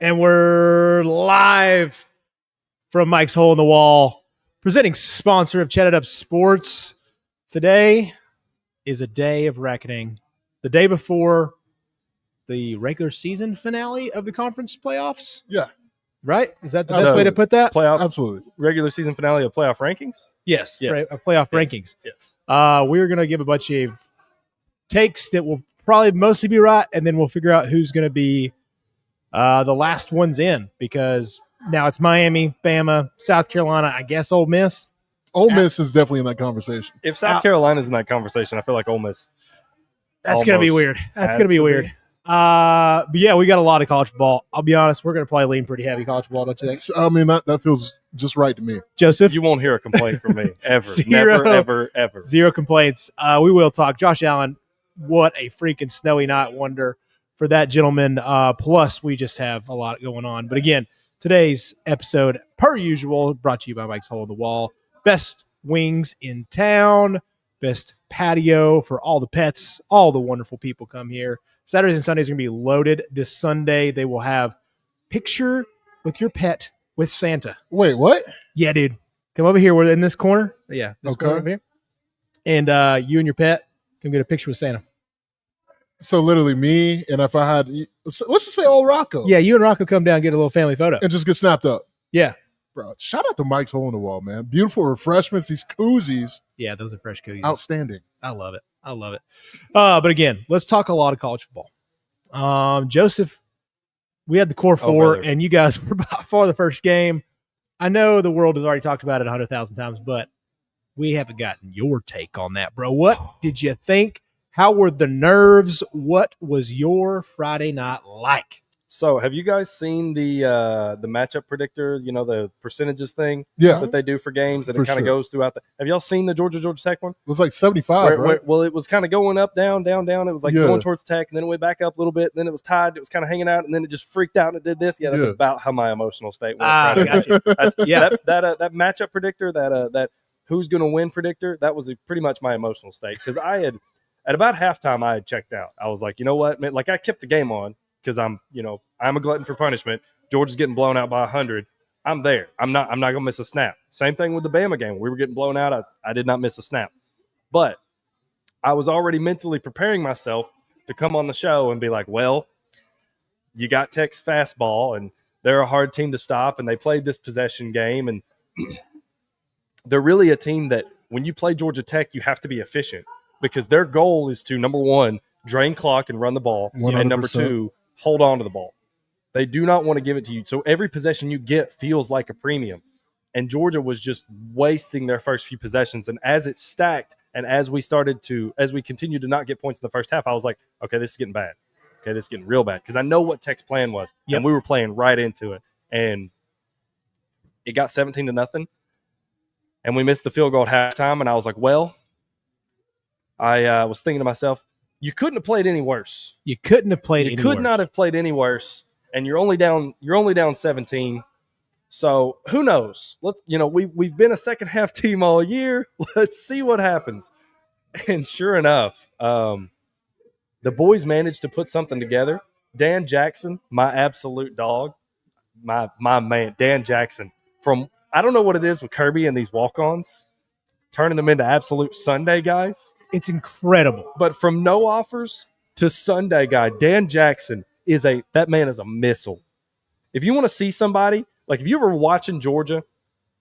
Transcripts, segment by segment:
And we're live from Mike's Hole in the Wall, presenting sponsor of Chat It Up Sports. Today is a day of reckoning. The day before the regular season finale of the conference playoffs. Yeah. Right? Is that the best way to put that? Playoff, Absolutely. regular season finale of playoff rankings? Yes. Yes. Playoff rankings. Yes. We're going to give a bunch of takes that will probably mostly be right, and then we'll figure out who's going to be the last ones in, because now it's Miami, Bama, South Carolina, I guess Ole Miss. Ole Miss is definitely in that conversation. If South Carolina's in that conversation, I feel like Ole Miss. That's going to be weird. That's going to be weird. But yeah, we got a lot of college football. I'll be honest, we're going to probably lean pretty heavy college football, don't you think? I mean, that feels just right to me. Joseph? You won't hear a complaint from me ever. Zero. Never, ever. Zero complaints. We will talk. Josh Allen, what a freaking snowy night wonder for that gentleman. Plus, we just have a lot going on. But again, today's episode, per usual, brought to you by Mike's Hole in the Wall. Best wings in town, best patio for all the pets, all the wonderful people come here. Saturdays and Sundays are going to be loaded. This Sunday, they will have picture with your pet with Santa. Wait, what? Yeah, dude. Come over here. We're in this corner. Yeah, this Okay. corner over here. And you and your pet can get a picture with Santa. So literally me, and if I had, let's just say old Rocco. Yeah, you and Rocco come down and get a little family photo. And just get snapped up. Yeah. Bro, shout out to Mike's Hole in the Wall, man. Beautiful refreshments, these koozies. Yeah, those are fresh cookies. Outstanding. I love it. I love it. But again, let's talk a lot of college football. Joseph, we had the core four, and you guys were by far the first game. I know the world has already talked about it 100,000 times, but we haven't gotten your take on that, bro. What did you think? How were the nerves? What was your Friday night like? So, have you guys seen the matchup predictor? You know, the percentages thing Yeah. that they do for games, and For it kind of sure. goes throughout. Have y'all seen the Georgia Tech one? It was like 75, right? Well, it was kind of going up, down, down, down. It was like Yeah. going towards Tech, and then it went back up a little bit. And then it was tied. It was kind of hanging out, and then it just freaked out and it did this. Yeah, that's Yeah. about how my emotional state went. Friday Gotcha. night. That's, Yeah. that matchup predictor, that who's going to win predictor, that was pretty much my emotional state, because I had at about halftime I had checked out. I was like, you know what, man? Like, I kept the game on because I'm a glutton for punishment. Georgia's getting blown out by 100. I'm there. I'm not gonna miss a snap. Same thing with the Bama game. We were getting blown out. I did not miss a snap. But I was already mentally preparing myself to come on the show and be like, well, you got Tech's fastball, and they're a hard team to stop, and they played this possession game, and they're really a team that when you play Georgia Tech, you have to be efficient, because their goal is to, number one, drain clock and run the ball, 100%. and number two, hold on to the ball. They do not want to give it to you. So every possession you get feels like a premium. And Georgia was just wasting their first few possessions. And as it stacked, and as we continued to not get points in the first half, I was like, okay, this is getting bad. Okay, this is getting real bad. Because I know what Tech's plan was. Yep. And we were playing right into it. And it got 17-0. And we missed the field goal at halftime. And I was like, well, I was thinking to myself, you couldn't have played any worse. You couldn't have played any You could worse. not have played any worse, and you're only down 17. So who knows? We've been a second half team all year. Let's see what happens. And sure enough, the boys managed to put something together. Dan Jackson, my absolute dog, my man, Dan Jackson, from I don't know what it is with Kirby and these walk-ons, turning them into absolute Sunday guys. It's incredible. But from no offers to Sunday guy, Dan Jackson that man is a missile. If you want to see somebody, like if you're ever watching Georgia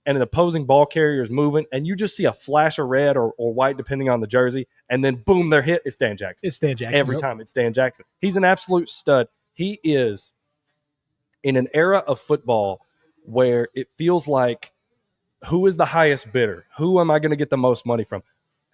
and an opposing ball carrier is moving and you just see a flash of red or white, depending on the jersey, and then boom, they're hit, it's Dan Jackson. It's Dan Jackson. Every time it's Dan Jackson. He's an absolute stud. He is in an era of football where it feels like, who is the highest bidder? Who am I going to get the most money from?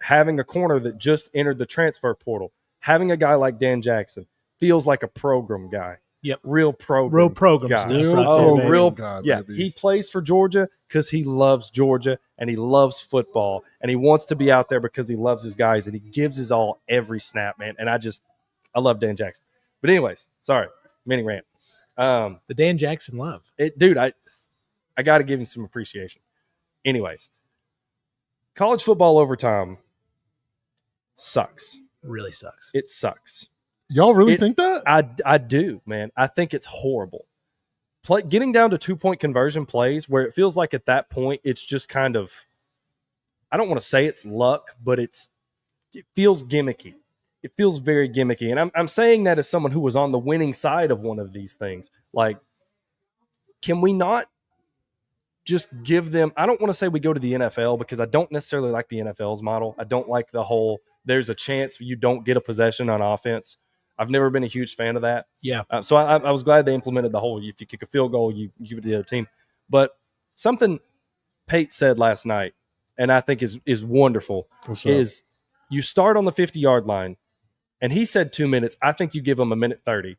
Having a corner that just entered the transfer portal, having a guy like Dan Jackson feels like a program guy. Yep. Real program program guy. stuff. Real right Oh, there, baby. real. God, Yeah, baby. he plays for Georgia because he loves Georgia and he loves football and he wants to be out there because he loves his guys and he gives his all every snap, man. And I love Dan Jackson. But anyways, sorry, mini rant. The Dan Jackson love. Dude, I got to give him some appreciation. Anyways, college football overtime sucks. Really sucks. It sucks. Y'all really think that? I do, man. I think it's horrible. getting down to 2-point conversion plays where it feels like at that point it's just kind of, I don't want to say it's luck, but it feels gimmicky. It feels very gimmicky. And I'm saying that as someone who was on the winning side of one of these things. Like, can we not just give them, I don't want to say we go to the NFL because I don't necessarily like the NFL's model. I don't like the whole, there's a chance you don't get a possession on offense. I've never been a huge fan of that. Yeah. So I was glad they implemented the whole, if you kick a field goal, you give it to the other team. But something Pate said last night, and I think is wonderful, is you start on the 50-yard line, and he said 2 minutes. I think you give them 1:30,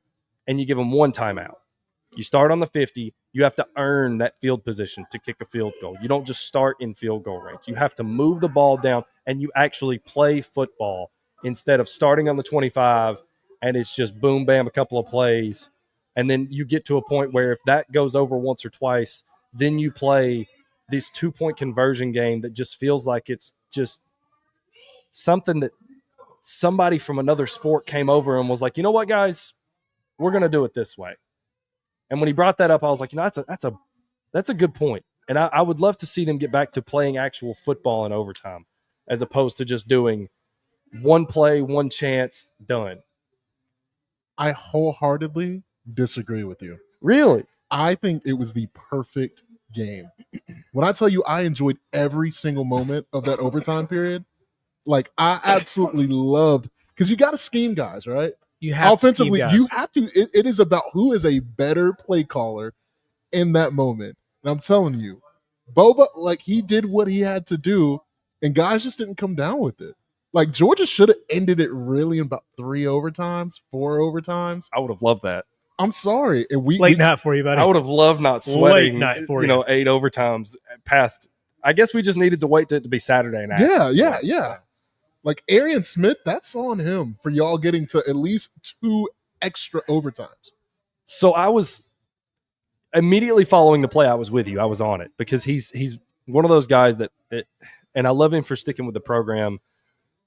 and you give them one timeout. You start on the 50. You have to earn that field position to kick a field goal. You don't just start in field goal range. You have to move the ball down, and you actually play football instead of starting on the 25, and it's just boom, bam, a couple of plays. And then you get to a point where if that goes over once or twice, then you play this 2-point conversion game that just feels like it's just something that somebody from another sport came over and was like, you know what, guys, we're going to do it this way. And when he brought that up, I was like, that's a good point. And I would love to see them get back to playing actual football in overtime as opposed to just doing one play, one chance, done. I wholeheartedly disagree with you. Really? I think it was the perfect game. When I tell you I enjoyed every single moment of that overtime period, like I absolutely loved, because you got to scheme guys, right? You have offensively, to you have to. It is about who is a better play caller in that moment. And I'm telling you, Boba, like he did what he had to do, and guys just didn't come down with it. Like Georgia should have ended it really in about 3 overtimes, 4 overtimes. I would have loved that. I'm sorry. And late night for you, buddy. I would have loved not sweating. Late night for you. 8 overtimes past. I guess we just needed to wait to it to be Saturday night. Yeah. Like Arian Smith, that's on him for y'all getting to at least 2 extra overtimes. So I was immediately following the play. I was with you. I was on it because he's one of those guys that and I love him for sticking with the program,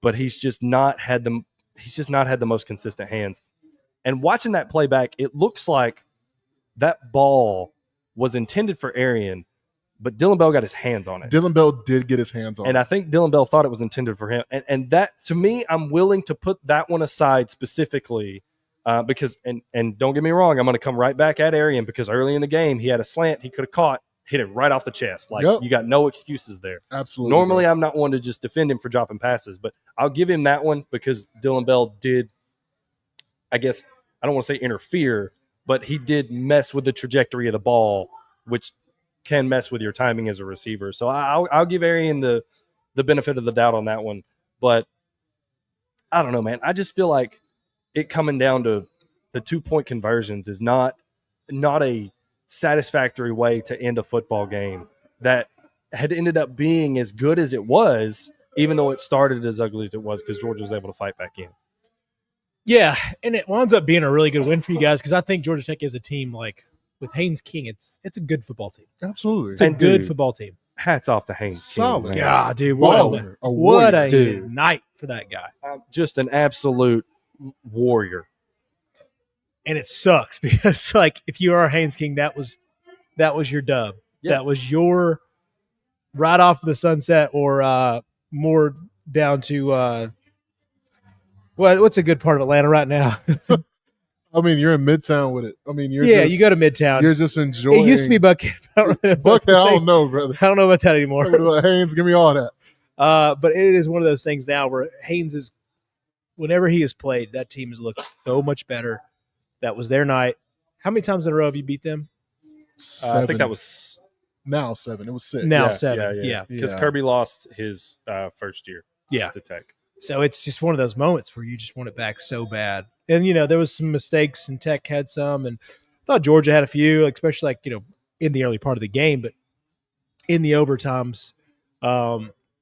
but he's just not had the most consistent hands. And watching that play back, it looks like that ball was intended for Arian, but Dylan Bell got his hands on it. Dylan Bell did get his hands on it. And I think Dylan Bell thought it was intended for him. And that, to me, I'm willing to put that one aside specifically because, and don't get me wrong, I'm going to come right back at Arian because early in the game, he had a slant he could have caught, hit it right off the chest. Like, You got no excuses there. Absolutely. Normally, I'm not one to just defend him for dropping passes, but I'll give him that one because Dylan Bell did, I guess, I don't want to say interfere, but he did mess with the trajectory of the ball, which can mess with your timing as a receiver. So I'll give Arian the benefit of the doubt on that one. But I don't know, man. I just feel like it coming down to the 2-point conversions is not a satisfactory way to end a football game that had ended up being as good as it was, even though it started as ugly as it was because Georgia was able to fight back in. Yeah, and it winds up being a really good win for you guys because I think Georgia Tech is a team like with Haynes King. It's a good football team. Absolutely. It's a good football team. Hats off to Haynes Solid. King. God, dude, what a dude. night for that guy. Just an absolute warrior. And it sucks because, like, if you are Haynes King, that was your dub. Yeah. That was your right off the sunset, or more down to what's a good part of Atlanta right now? I mean, you're in Midtown with it. I mean, you go to Midtown. You're just enjoying. It used to be Buckhead. Buckhead, I don't know, brother. I don't know about that anymore. Haynes, give me all that. But it is one of those things now where Haynes is, whenever he has played, that team has looked so much better. That was their night. How many times in a row have you beat them? 7. I think that was now 7. It was 6. Now 7. Yeah. Because Kirby lost his first year. Yeah. To Tech. So it's just one of those moments where you just want it back so bad. And, there was some mistakes, and Tech had some, and I thought Georgia had a few, especially in the early part of the game. But in the overtimes,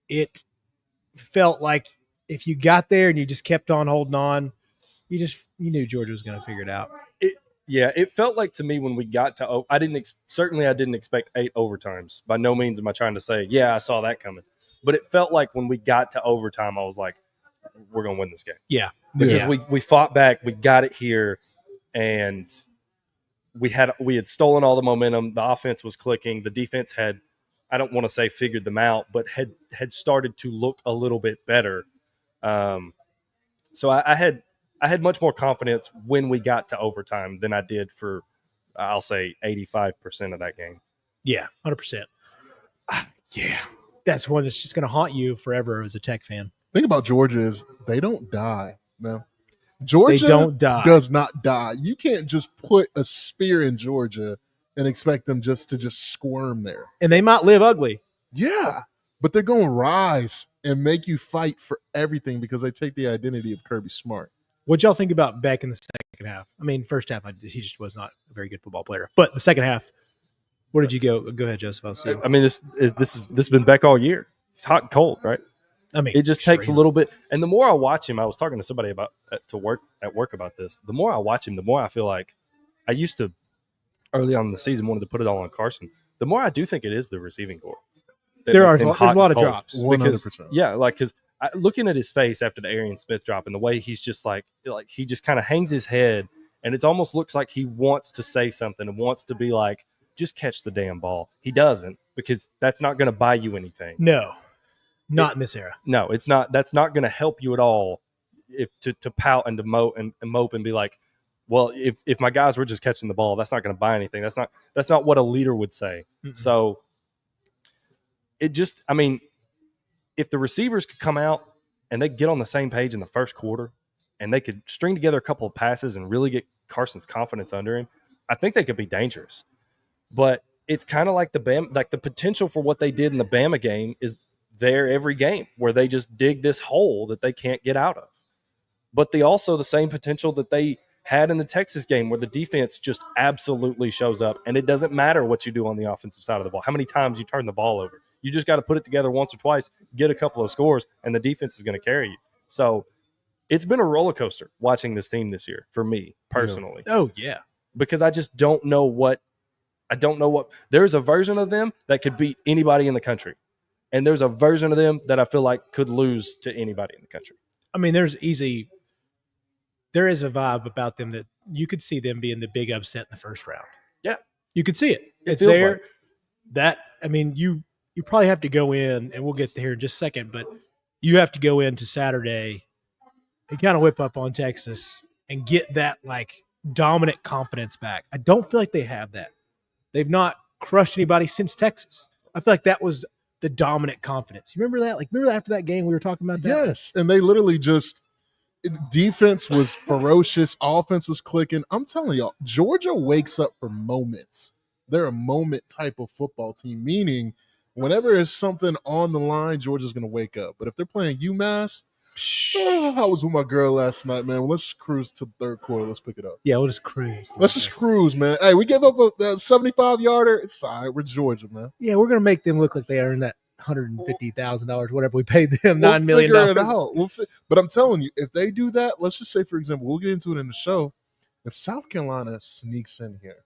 it felt like if you got there and you just kept on holding on, you knew Georgia was going to figure it out. It felt like to me when we got to I didn't expect 8 overtimes. By no means am I trying to say, I saw that coming. But it felt like when we got to overtime, I was like, we're going to win this game. Yeah. Because we fought back, we got it here, and we had stolen all the momentum. The offense was clicking. The defense had, I don't want to say figured them out, but had started to look a little bit better. So I had much more confidence when we got to overtime than I did for, I'll say, 85% of that game. Yeah, 100%. Yeah, that's one that's just going to haunt you forever as a Tech fan. Thing about Georgia is they don't die, man. Georgia don't die. does not die. You can't just put a spear in Georgia and expect them just to squirm there. And they might live ugly. Yeah, but they're going to rise and make you fight for everything because they take the identity of Kirby Smart. What y'all think about Beck in the second half? I mean, first half, he just was not a very good football player. But the second half, where did you go? Go ahead, Joseph. I'll see. I mean, this has been Beck all year. It's hot and cold, right? I mean, it just takes a little bit. And the more I watch him, I was talking to somebody at work about this. The more I watch him, the more I feel like I used to early on in the season wanted to put it all on Carson. The more I do think it is the receiving corps. There's a lot of drops. 100%. Yeah, like because looking at his face after the Arian Smith drop and the way he's just like he just kind of hangs his head and it almost looks like he wants to say something and wants to be like, just catch the damn ball. He doesn't because that's not going to buy you anything. No. Not in this era. No, it's not. That's not going to help you at all. If to pout and to mope and be like, well, if my guys were just catching the ball, that's not going to buy anything. That's not what a leader would say. Mm-hmm. So it just, I mean, if the receivers could come out and they get on the same page in the first quarter, and they could string together a couple of passes and really get Carson's confidence under him, I think they could be dangerous. But it's kind of like the potential for what they did in the Bama game is there every game where they just dig this hole that they can't get out of. But the same potential that they had in the Texas game where the defense just absolutely shows up and it doesn't matter what you do on the offensive side of the ball, how many times you turn the ball over. You just got to put it together once or twice, get a couple of scores, and the defense is going to carry you. So it's been a roller coaster watching this team this year for me personally. Oh, yeah. Because I just don't know what there's a version of them that could beat anybody in the country. And there's a version of them that I feel like could lose to anybody in the country. I mean, there is a vibe about them that you could see them being the big upset in the first round. Yeah. You could see it. It's there. Like. You probably have to go in, and we'll get there in just a second, but you have to go into Saturday and kind of whip up on Texas and get that like dominant confidence back. I don't feel like they have that. They've not crushed anybody since Texas. I feel like that was the dominant confidence. You remember that? Like, remember after that game we were talking about that? Yes, and they literally defense was ferocious, offense was clicking. I'm telling y'all, Georgia wakes up for moments. They're a moment type of football team, meaning whenever there's something on the line, Georgia's going to wake up. But if they're playing UMass, I was with my girl last night, man. Well, let's just cruise to the third quarter. Let's pick it up. Yeah, we'll just cruise. Let's just cruise, man. Hey, we gave up a 75-yarder. It's all right. We're Georgia, man. Yeah, we're going to make them look like they earned that $150,000, whatever we paid them, we'll $9 million. Figure it out. But I'm telling you, if they do that, let's just say, for example, we'll get into it in the show. If South Carolina sneaks in here,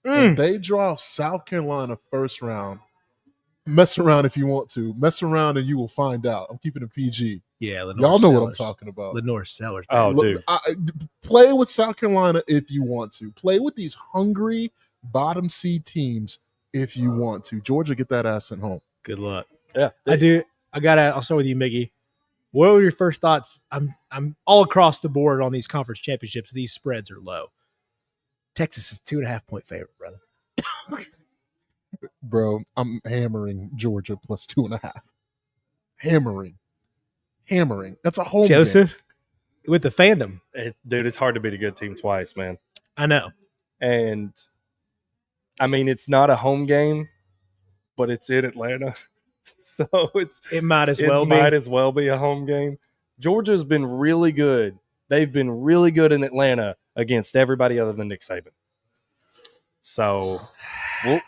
if they draw South Carolina first round, mess around if you want to. Mess around and you will find out. I'm keeping it PG. Yeah, y'all know what I'm talking about. Lenore Sellers. Oh, dude. Play with South Carolina if you want to. Play with these hungry bottom seed teams if you want to. Georgia, get that ass at home. Good luck. Yeah, I'll start with you, Miggy. What were your first thoughts? I'm all across the board on these conference championships. These spreads are low. Texas is 2.5-point favorite, brother. Bro, I'm hammering Georgia plus 2.5. Hammering. That's a home Joseph, game. with the fandom. Dude, it's hard to beat a good team twice, man. I know. And, I mean, it's not a home game, but it's in Atlanta. So it might as well be a home game. Georgia's been really good. They've been really good in Atlanta against everybody other than Nick Saban. So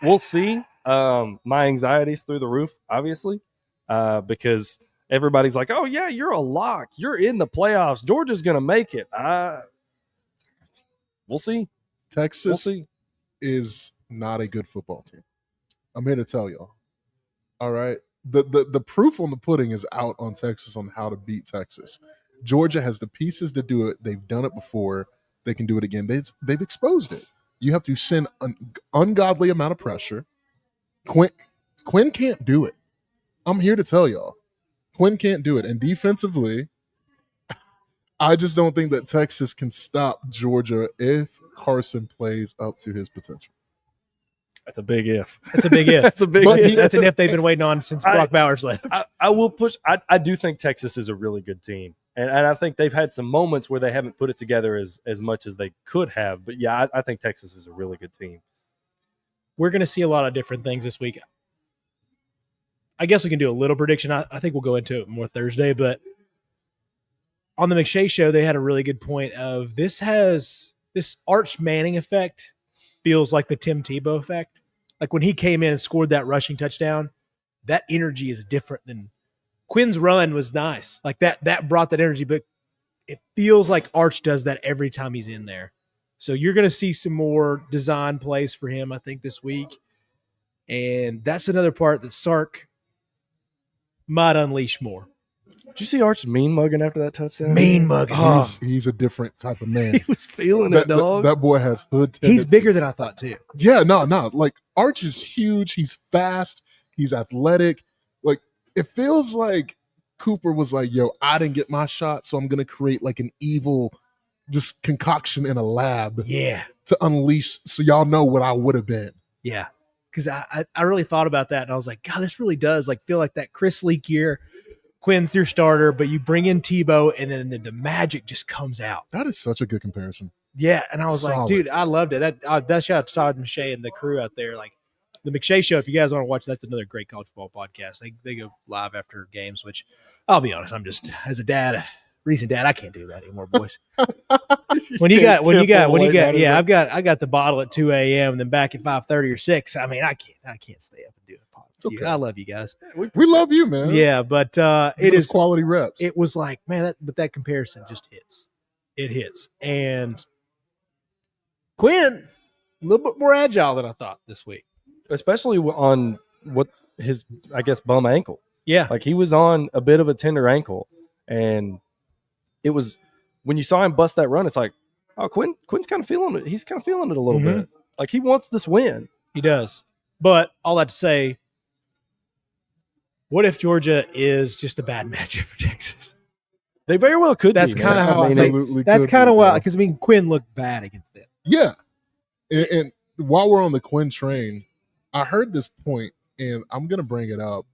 we'll see. My anxiety's through the roof, obviously, because everybody's like, "Oh yeah, you're a lock. You're in the playoffs. Georgia's going to make it." We'll see. Texas is not a good football team. I'm here to tell y'all. All right. The proof on the pudding is out on Texas on how to beat Texas. Georgia has the pieces to do it. They've done it before. They can do it again. They've exposed it. You have to send an ungodly amount of pressure. Quinn can't do it. I'm here to tell y'all. Quinn can't do it. And defensively, I just don't think that Texas can stop Georgia if Carson plays up to his potential. That's a big if. That's a big if. That's a big But if. That's an if they've been waiting on since Brock Bowers left. I will push. I do think Texas is a really good team. And I think they've had some moments where they haven't put it together as much as they could have. But, yeah, I think Texas is a really good team. We're going to see a lot of different things this week. I guess we can do a little prediction. I think we'll go into it more Thursday. But on the McShay show, they had a really good point of this Arch Manning effect feels like the Tim Tebow effect. Like when he came in and scored that rushing touchdown, that energy is different than Quinn's run was nice. Like that brought that energy, but it feels like Arch does that every time he's in there. So you're going to see some more design plays for him, I think, this week. And that's another part that Sark might unleash more. Did you see Arch mean mugging after that touchdown? Mean mugging. Oh. He's a different type of man. He was feeling it, dog. That boy has hood tendencies. He's bigger than I thought, too. Yeah, no. Like, Arch is huge. He's fast. He's athletic. Like, it feels like Cooper was like, yo, I didn't get my shot, so I'm going to create like an evil just concoction in a lab. Yeah. To unleash so y'all know what I would have been. Yeah. Because I really thought about that, and I was like, God, this really does like feel like that Chris Leak year. Quinn's your starter, but you bring in Tebow, and then the magic just comes out. That is such a good comparison. Yeah, and I was Solid. like, dude, I loved it. That shout out to Todd McShay and the crew out there. Like the McShay show, if you guys want to watch, that's another great college football podcast. They go live after games, which I'll be honest, I'm just as a dad, recent dad, I can't do that anymore, boys. when you got, yeah, I got the bottle at 2 a.m. and then back at 5:30 or 6. I mean, I can't stay up and do a podcast. Okay. I love you guys. We love you, man. Yeah, but it is quality reps. It was like, man, that comparison just hits. It hits. And Quinn, a little bit more agile than I thought this week. Especially on what his, I guess, bum ankle. Yeah. Like he was on a bit of a tender ankle. And it was, when you saw him bust that run, it's like, oh, Quinn's kind of feeling it. He's kind of feeling it a little bit. Like he wants this win. He does. But all that to say, what if Georgia is just a bad matchup for Texas? They very well could. That's kind of how I think. That's kind of why, because I mean, Quinn looked bad against them. Yeah, and while we're on the Quinn train, I heard this point, and I'm gonna bring it up.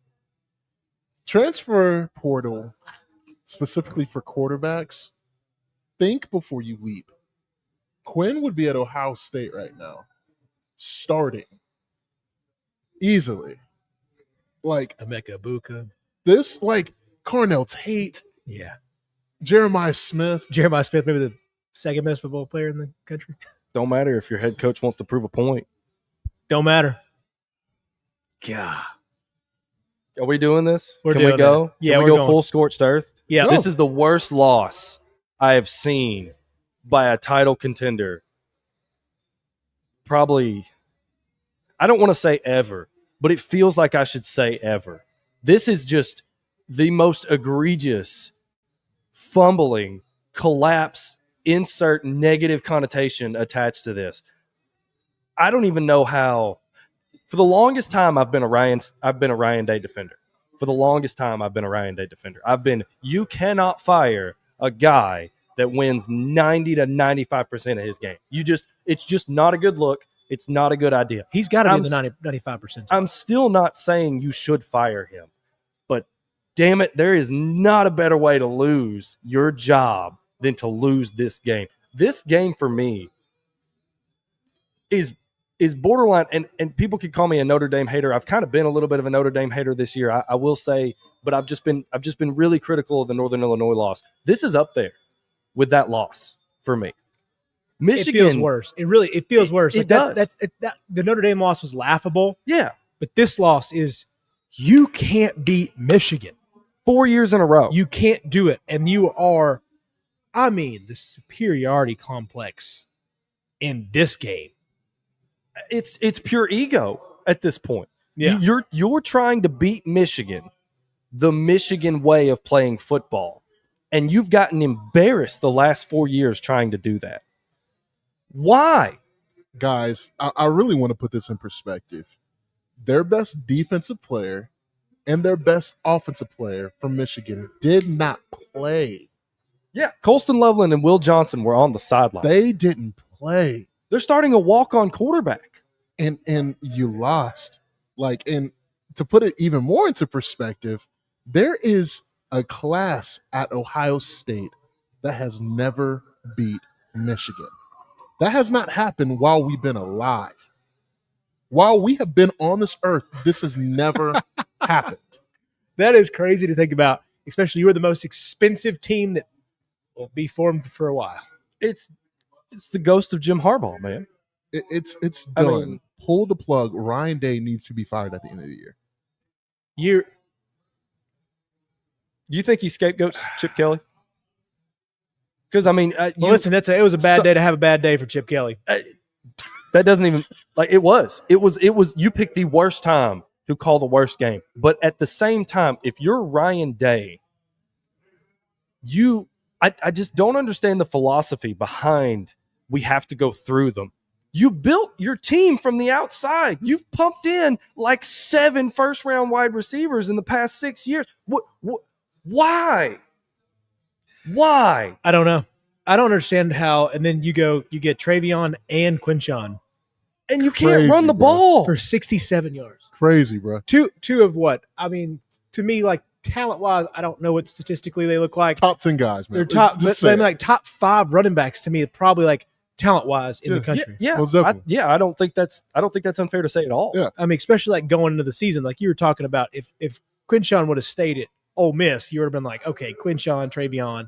Transfer portal, specifically for quarterbacks, think before you leap. Quinn would be at Ohio State right now, starting easily. Like Emeka Ibuka. This, like Cornell Tate. Yeah. Jeremiah Smith, maybe the second best football player in the country. Don't matter if your head coach wants to prove a point. Don't matter. God. Are we doing this? Can we go? It. Yeah, Can we go full scorched earth? Yeah. This is the worst loss I have seen by a title contender. Probably, I don't want to say ever, but it feels like I should say ever. This is just the most egregious fumbling, collapse, insert negative connotation attached to this. I don't even know how. For the longest time, I've been a Ryan Day defender. For the longest time, I've been a Ryan Day defender. You cannot fire a guy that wins 90 to 95% of his game. It's just not a good look. It's not a good idea. He's got to be in the 95%. I'm still not saying you should fire him. But damn it, there is not a better way to lose your job than to lose this game. This game for me is borderline, and people could call me a Notre Dame hater. I've kind of been a little bit of a Notre Dame hater this year, I will say, but I've just been really critical of the Northern Illinois loss. This is up there with that loss for me. Michigan, it feels worse. It feels worse. It does. The Notre Dame loss was laughable. Yeah. But this loss is, you can't beat Michigan 4 years in a row. You can't do it. And you are, the superiority complex in this game. It's pure ego at this point. Yeah. You're trying to beat Michigan, the Michigan way of playing football. And you've gotten embarrassed the last 4 years trying to do that. Why? guys, I really want to put this in perspective. Their best defensive player and their best offensive player from Michigan did not play. Yeah, Colston Loveland and Will Johnson were on the sideline. They didn't play. They're starting a walk-on quarterback. And you lost. And to put it even more into perspective, there is a class at Ohio State that has never beat Michigan. That has not happened while we've been alive. While we have been on this earth, this has never happened. That is crazy to think about, especially you were the most expensive team that will be formed for a while. It's the ghost of Jim Harbaugh, man. It's done. Pull the plug. Ryan Day needs to be fired at the end of the year. Do you think he scapegoats Chip Kelly? Because listen, it was a bad day to have a bad day for Chip Kelly. That doesn't even it was. You picked the worst time to call the worst game. But at the same time, if you're Ryan Day, I just don't understand the philosophy behind we have to go through them. You built your team from the outside. You've pumped in like 7 first-round wide receivers in the past 6 years. Why? I don't know. I don't understand how. And then you get Travion and Quinshon, and you can't run the ball for 67 yards. Crazy, bro. Two of what? I mean, to me, talent-wise, I don't know what statistically they look like. Top 10 guys, man. They're top 5 running backs to me. Probably talent-wise in the country. I don't think that's unfair to say at all. Yeah. I mean, especially going into the season, like you were talking about, if Quinshon would have stayed at Ole Miss, you would have been like, okay, Quinshon, Travion.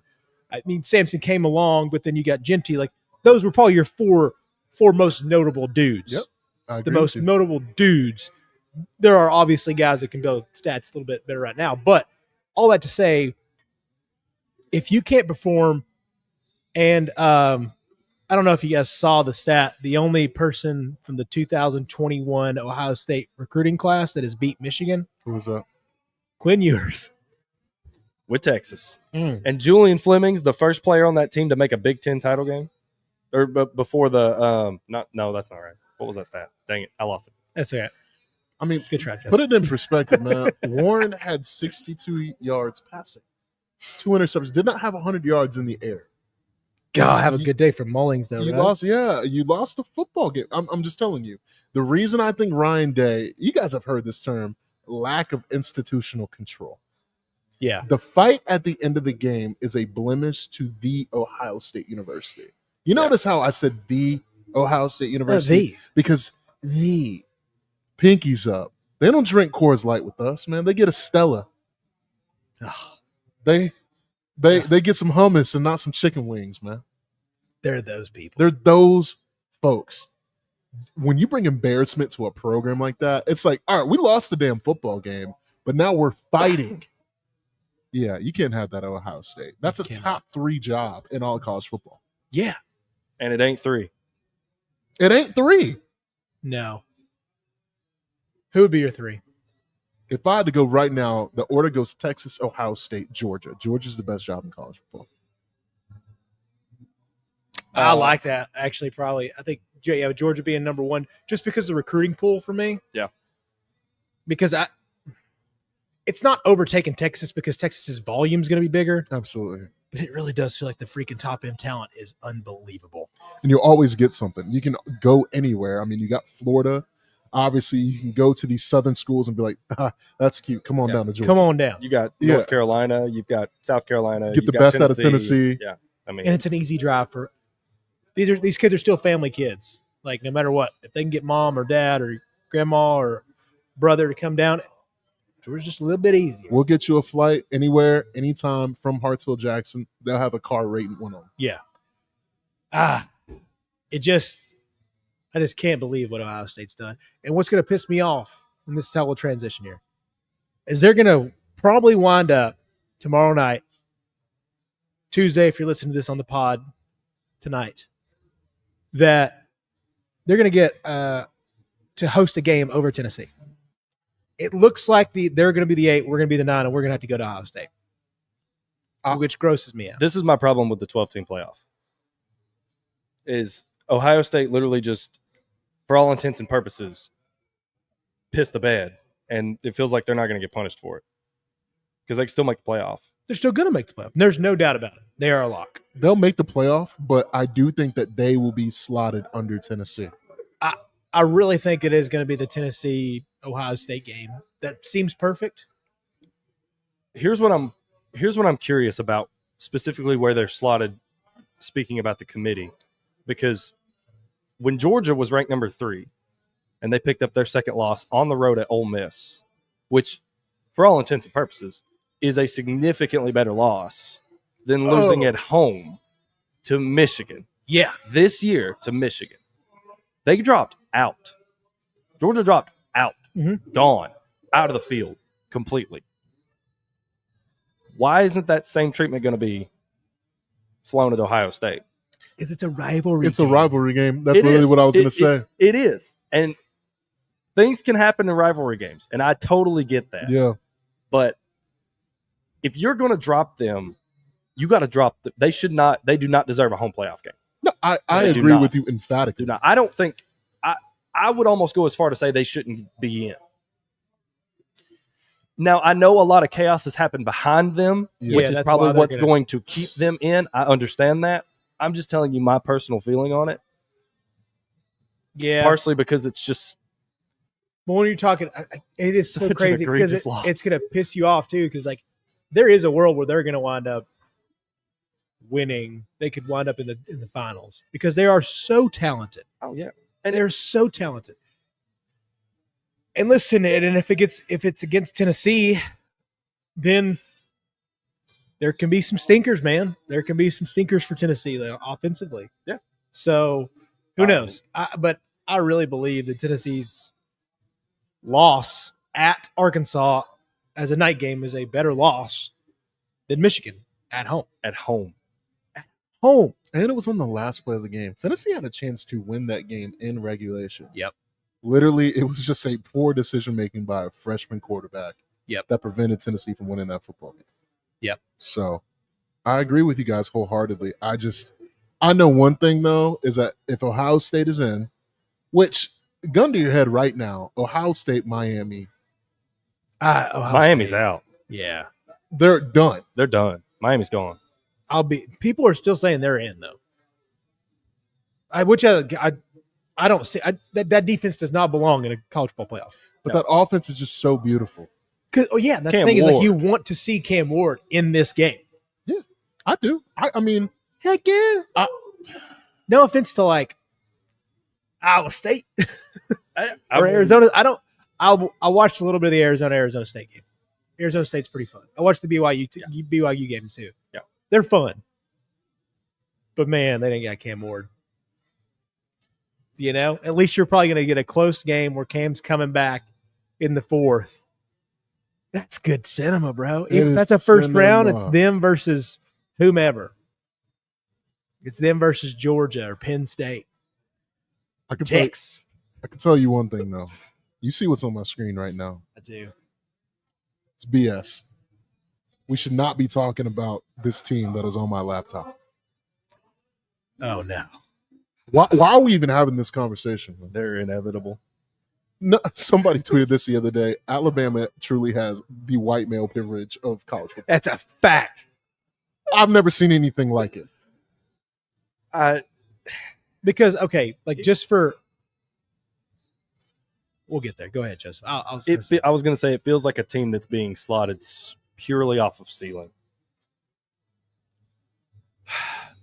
I mean, Samson came along, but then you got Genty. Those were probably your four most notable dudes. Yep. The most notable dudes. There are obviously guys that can build stats a little bit better right now, but all that to say, if you can't perform, and I don't know if you guys saw the stat, the only person from the 2021 Ohio State recruiting class that has beat Michigan. Who was that? Quinn Ewers. With Texas. And Julian Fleming's the first player on that team to make a Big Ten title game. Or before the no, that's not right. What was that stat? Dang it, I lost it. That's okay. I mean, good try. Put it in perspective, man. Warren had 62 yards passing, 2 interceptions. Did not have 100 yards in the air. God, have a good day for Mullings, though. You right? lost, you lost the football game. I'm just telling you. The reason I think Ryan Day, you guys have heard this term, lack of institutional control. Yeah. The fight at the end of the game is a blemish to the Ohio State University. You notice how I said the Ohio State University? Because the pinkies up. They don't drink Coors Light with us, man. They get a Stella. They get some hummus and not some chicken wings, man. They're those people. They're those folks. When you bring embarrassment to a program like that, it's like, all right, we lost the damn football game, but now we're fighting. Yeah, you can't have that at Ohio State. That's a top 3 job in all college football. Yeah. And it ain't 3. It ain't 3. No. Who would be your 3? If I had to go right now, the order goes Texas, Ohio State, Georgia. Georgia's the best job in college football. I like that, actually, probably. I think Georgia being number 1, just because of the recruiting pool for me. Yeah. Because it's not overtaking Texas because Texas's volume is going to be bigger. Absolutely. But it really does feel like the freaking top-end talent is unbelievable. And you'll always get something. You can go anywhere. I mean, you got Florida. Obviously, you can go to these southern schools and be like, that's cute. Come on down to Georgia. Come on down. You got North Carolina. You've got South Carolina. Get the best out of Tennessee. Yeah. I mean, and it's an easy drive for these kids are still family kids. Like, no matter what, if they can get mom or dad or grandma or brother to come down, Georgia's just a little bit easier. We'll get you a flight anywhere, anytime from Hartsville, Jackson. They'll have a car rating 1 on. Yeah. I just can't believe what Ohio State's done. And what's going to piss me off, and this is how we'll transition here, is they're going to probably wind up tomorrow night, Tuesday, if you're listening to this on the pod tonight, that they're going to get to host a game over Tennessee. It looks like they're going to be the 8, we're going to be the 9, and we're going to have to go to Ohio State, which grosses me out. This is my problem with the 12-team playoff. Is Ohio State literally just for all intents and purposes, piss the bed, and it feels like they're not going to get punished for it because they can still make the playoff. They're still going to make the playoff. There's no doubt about it. They are a lock. They'll make the playoff, but I do think that they will be slotted under Tennessee. I really think it is going to be the Tennessee-Ohio State game. That seems perfect. Here's what I'm curious about, specifically where they're slotted, speaking about the committee, because when Georgia was ranked number 3 and they picked up their second loss on the road at Ole Miss, which for all intents and purposes is a significantly better loss than losing at home to Michigan. Yeah. This year to Michigan. They dropped out. Georgia dropped out. Gone. Out of the field completely. Why isn't that same treatment going to be flown at Ohio State? Because it's a rivalry It's a rivalry game. That's literally what I was going to say. It is. And things can happen in rivalry games, and I totally get that. Yeah. But if you're going to drop them, you got to drop them. They do not deserve a home playoff game. No, I agree with you emphatically. Do not. I don't think I would almost go as far to say they shouldn't be in. Now, I know a lot of chaos has happened behind them, which is probably what's going to keep them in. I understand that. I'm just telling you my personal feeling on it. Yeah. Partially because it's just. But when you're talking, it is so crazy because it's going to piss you off too. Because like, there is a world where they're going to wind up winning. They could wind up in the finals because they are so talented. Oh yeah, and they're so talented. And listen, and if it's against Tennessee, then there can be some stinkers, man. There can be some stinkers for Tennessee offensively. Yeah. So who knows? But I really believe that Tennessee's loss at Arkansas as a night game is a better loss than Michigan at home. At home. And it was on the last play of the game. Tennessee had a chance to win that game in regulation. Yep. Literally, it was just a poor decision-making by a freshman quarterback that prevented Tennessee from winning that football game. Yep. So I agree with you guys wholeheartedly. I know one thing, though, is that if Ohio State is in, which, gun to your head right now, Ohio State, Miami. Miami's out. Yeah. They're done. They're done. Miami's gone. People are still saying they're in, though. I don't see that defense does not belong in a college football playoff. But that offense is just so beautiful. That's Cam the thing Ward. Is like you want to see Cam Ward in this game. Yeah, I do. I mean, heck yeah. No offense to like Iowa State or Arizona. I watched a little bit of the Arizona State game. Arizona State's pretty fun. I watched the BYU game too. Yeah, they're fun. But man, they didn't got Cam Ward. You know, at least you're probably going to get a close game where Cam's coming back in the fourth. That's good cinema, bro. Even if that's a first round, it's them versus whomever. It's them versus Georgia or Penn State. I can tell you one thing, though. You see what's on my screen right now. I do. It's BS. We should not be talking about this team that is on my laptop. Oh, no. Why are we even having this conversation? They're inevitable. No, somebody tweeted this the other day. Alabama truly has the white male privilege of college football. That's a fact. I've never seen anything like it. Because, okay, like just for – we'll get there. Go ahead, Justin. I was going to say it feels like a team that's being slotted purely off of ceiling.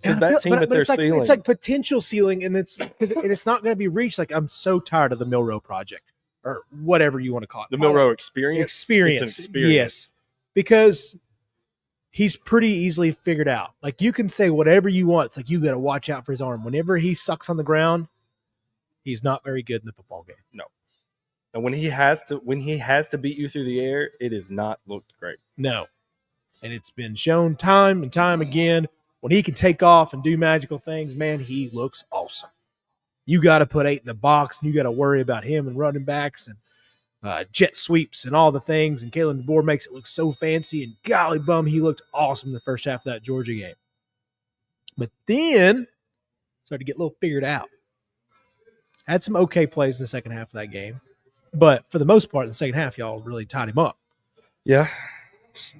It's like potential ceiling, and it's not going to be reached. Like, I'm so tired of the Milroe project or whatever you want to call it. The Milroe experience. It's an experience. Yes, because he's pretty easily figured out. Like, you can say whatever you want. It's like you got to watch out for his arm. Whenever he sucks on the ground, he's not very good in the football game. No, and when he has to beat you through the air, it has not looked great. No, and it's been shown time and time again. When he can take off and do magical things, man, he looks awesome. You got to put 8 in the box, and you got to worry about him and running backs and jet sweeps and all the things. And Kalen DeBoer makes it look so fancy. And golly bum, he looked awesome the first half of that Georgia game. But then started to get a little figured out. Had some okay plays in the second half of that game. But for the most part, in the second half, y'all really tied him up. Yeah.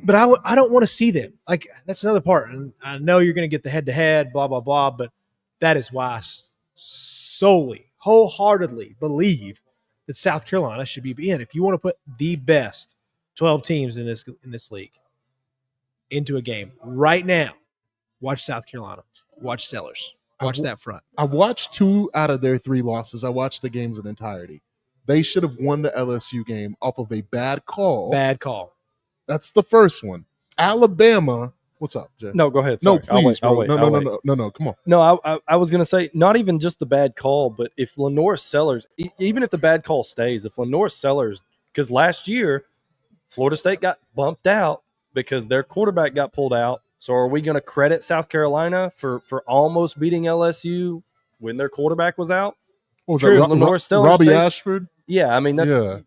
But I don't want to see them. Like, that's another part. And I know you're going to get the head-to-head, blah, blah, blah. But that is why I solely, wholeheartedly believe that South Carolina should be in. If you want to put the best 12 teams in this league into a game right now, watch South Carolina. Watch Sellers. Watch that front. I've watched 2 out of their 3 losses. I watched the games in entirety. They should have won the LSU game off of a bad call. Bad call. That's the first one. Alabama. What's up, Jay? No, go ahead. No, Sorry. I'll please, wait, bro. I'll wait, no, I'll no, wait. no, no, no. Come on. No, I was going to say, not even just the bad call, but if Lenore Sellers, even if the bad call stays, if Lenore Sellers, because last year, Florida State got bumped out because their quarterback got pulled out. So are we going to credit South Carolina for almost beating LSU when their quarterback was out? What was True, that? Lenore Sellers Robbie stays- Ashford? Yeah, I mean, that's, Yeah.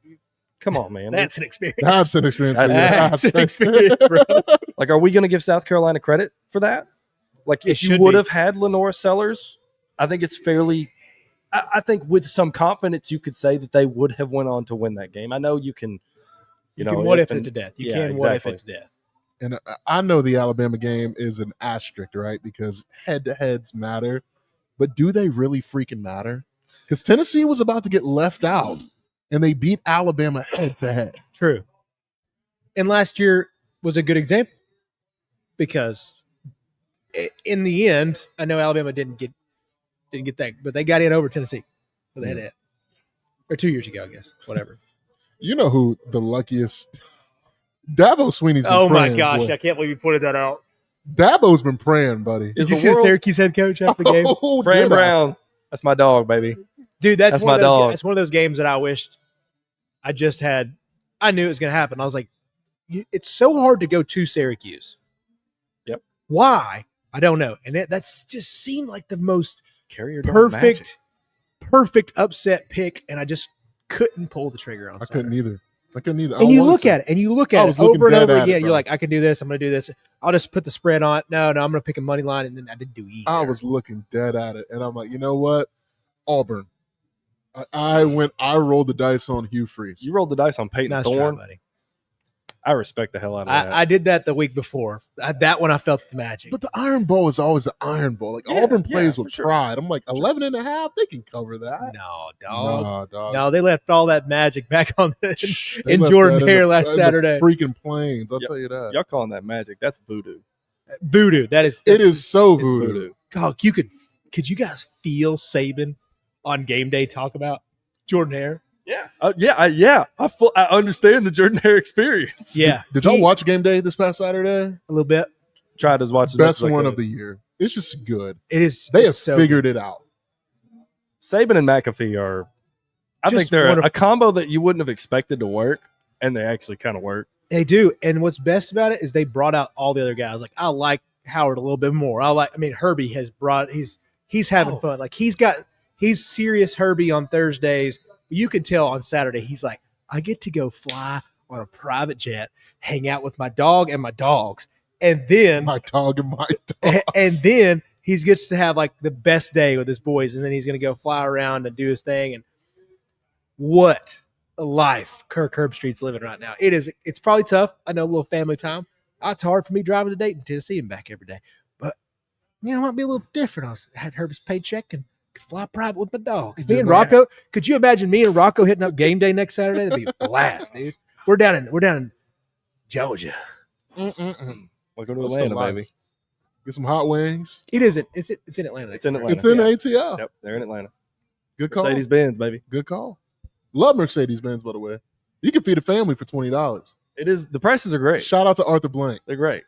come on, man. That's an experience. That's an experience. for you. That's an experience, bro. Like, are we going to give South Carolina credit for that? Like, It if you should would be. have had Lenore Sellers, I think it's fairly. I think with some confidence, you could say that they would have went on to win that game. I know you can. You know, can what if and- it to death. You yeah, can what if exactly. it to death. And I know the Alabama game is an asterisk, right? Because head-to-heads matter. But do they really freaking matter? Because Tennessee was about to get left out, and they beat Alabama head-to-head. True. And last year was a good example because in the end, I know Alabama didn't get that, but they got in over Tennessee with a head-to-head. Or 2 years ago, I guess. Whatever. You know who the luckiest Dabo Sweeney's been Oh my praying, gosh, boy. I can't believe you pointed that out. Dabo's been praying, buddy. Is Did you the see the world- Syracuse head coach after the game? Oh, Fran did I? Brown, that's my dog, baby. Dude, that's That's one my of those, dog. That's one of those games that I wished I just had. I knew it was going to happen. I was like, it's so hard to go to Syracuse. Yep. Why? I don't know. And that's just seemed like the most Carrier dog magic. perfect upset pick, and I just couldn't pull the trigger on I Saturday. couldn't either. And you look at it, and you look I at was it looking over and dead over at it, again. bro. You're like, I can do this. I'm going to do this. I'll just put the spread on. No, I'm going to pick a money line, and then I didn't do either. I was looking dead at it, and I'm like, you know what? Auburn. I rolled the dice on Hugh Freeze. You rolled the dice on Peyton Nice try, Thorne. buddy. I respect the hell out of that. I did that the week before. That one I felt the magic. But the Iron Bowl is always the Iron Bowl. Like Yeah, Auburn yeah, plays for with sure. pride. I'm like 11 and a half. They can cover that. No, dog. Nah, dog. No, they left all that magic back on They in left Jordan that in Hare the- last in the Saturday. Freaking plains. I'll Yep. tell you that. Y'all calling that magic? That's voodoo. Voodoo. That is. It is so It's voodoo. voodoo. God, could you guys feel Saban on game day talk about Jordan Hare? Yeah. I understand the Jordan Hare experience. Yeah. Did y'all watch game day this past Saturday? a little bit? Tried to watch as much Best as I one could. of the year. It's just good. It is. They have it's so figured it out. Saban and McAfee are. I Just think they're a wonderful. combo that you wouldn't have expected to work, and they actually kind of work. They do. And what's best about it is they brought out all the other guys. Like, I like Howard a little bit more. Herbie has brought he's having fun. Like he's serious Herbie on Thursdays. You could tell on Saturday he's like, I get to go fly on a private jet, hang out with my dog and my dogs. And then My dog and my dog. and then he gets to have like the best day with his boys, and then he's gonna go fly around and do his thing. And what a life Kirk Herbstreit's living right now. It's probably tough. I know, a little family time. It's hard for me driving to Dayton, Tennessee and back every day. But it might be a little different. I had Herbie's paycheck and could fly private with my dog. Me and Rocco, could you imagine me and Rocco hitting up game day next Saturday? That'd be a blast, dude. We're down in Georgia. Mm-mm-mm. Welcome to That's the Atlanta, life. baby. Get some hot wings. It isn't. It's in Atlanta. It's in Atlanta. It's in Yeah. ATL. Yep, they're in Atlanta. Good call. Mercedes Benz, baby. Good call. Love Mercedes Benz, by the way. You can feed a family for $20. It is. The prices are great. Shout out to Arthur Blank. They're great.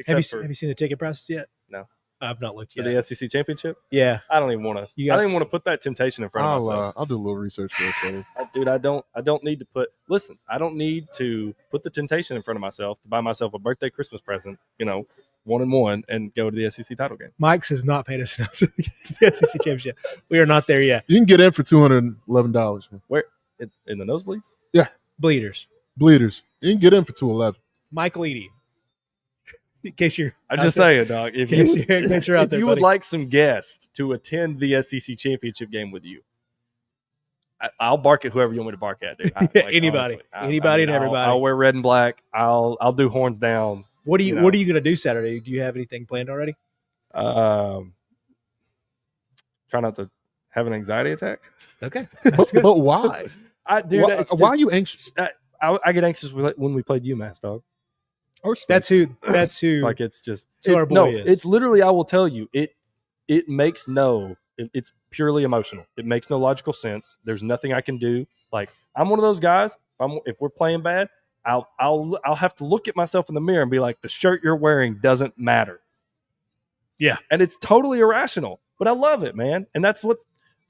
Have Except you seen the ticket prices yet? No. I've not looked for yet. the SEC championship. Yeah. I don't even want to. You I got- don't even want to put that temptation in front of myself. I'll do a little research for this, buddy. Dude, I don't need to put. Listen, I don't need to put the temptation in front of myself to buy myself a birthday Christmas present. 1-1, and go to the SEC title game. Mike's has not paid us enough to the SEC championship. We are not there yet. You can get in for $211, man. Where in the nosebleeds? Bleeders. Bleeders. You can get in for $211. Mike Leedy. In case you're I'm out just there. saying, dog. If In case you're out if there, you buddy. would like some guests to attend the SEC championship game with you, I'll bark at whoever you want me to bark at, dude. Anybody. Anybody and everybody. I'll wear red and black. I'll do horns down. What are you going to do Saturday? Do you have anything planned already? Try not to have an anxiety attack. Okay. But why? Dude, why are you anxious? I get anxious when we played UMass, dog. That's who. Like it's our boy is. It's literally. I will tell you. It makes it's purely emotional. It makes no logical sense. There's nothing I can do. Like I'm one of those guys. If we're playing bad, I'll have to look at myself in the mirror and be like, the shirt you're wearing doesn't matter. Yeah, and it's totally irrational, but I love it, man. And that's what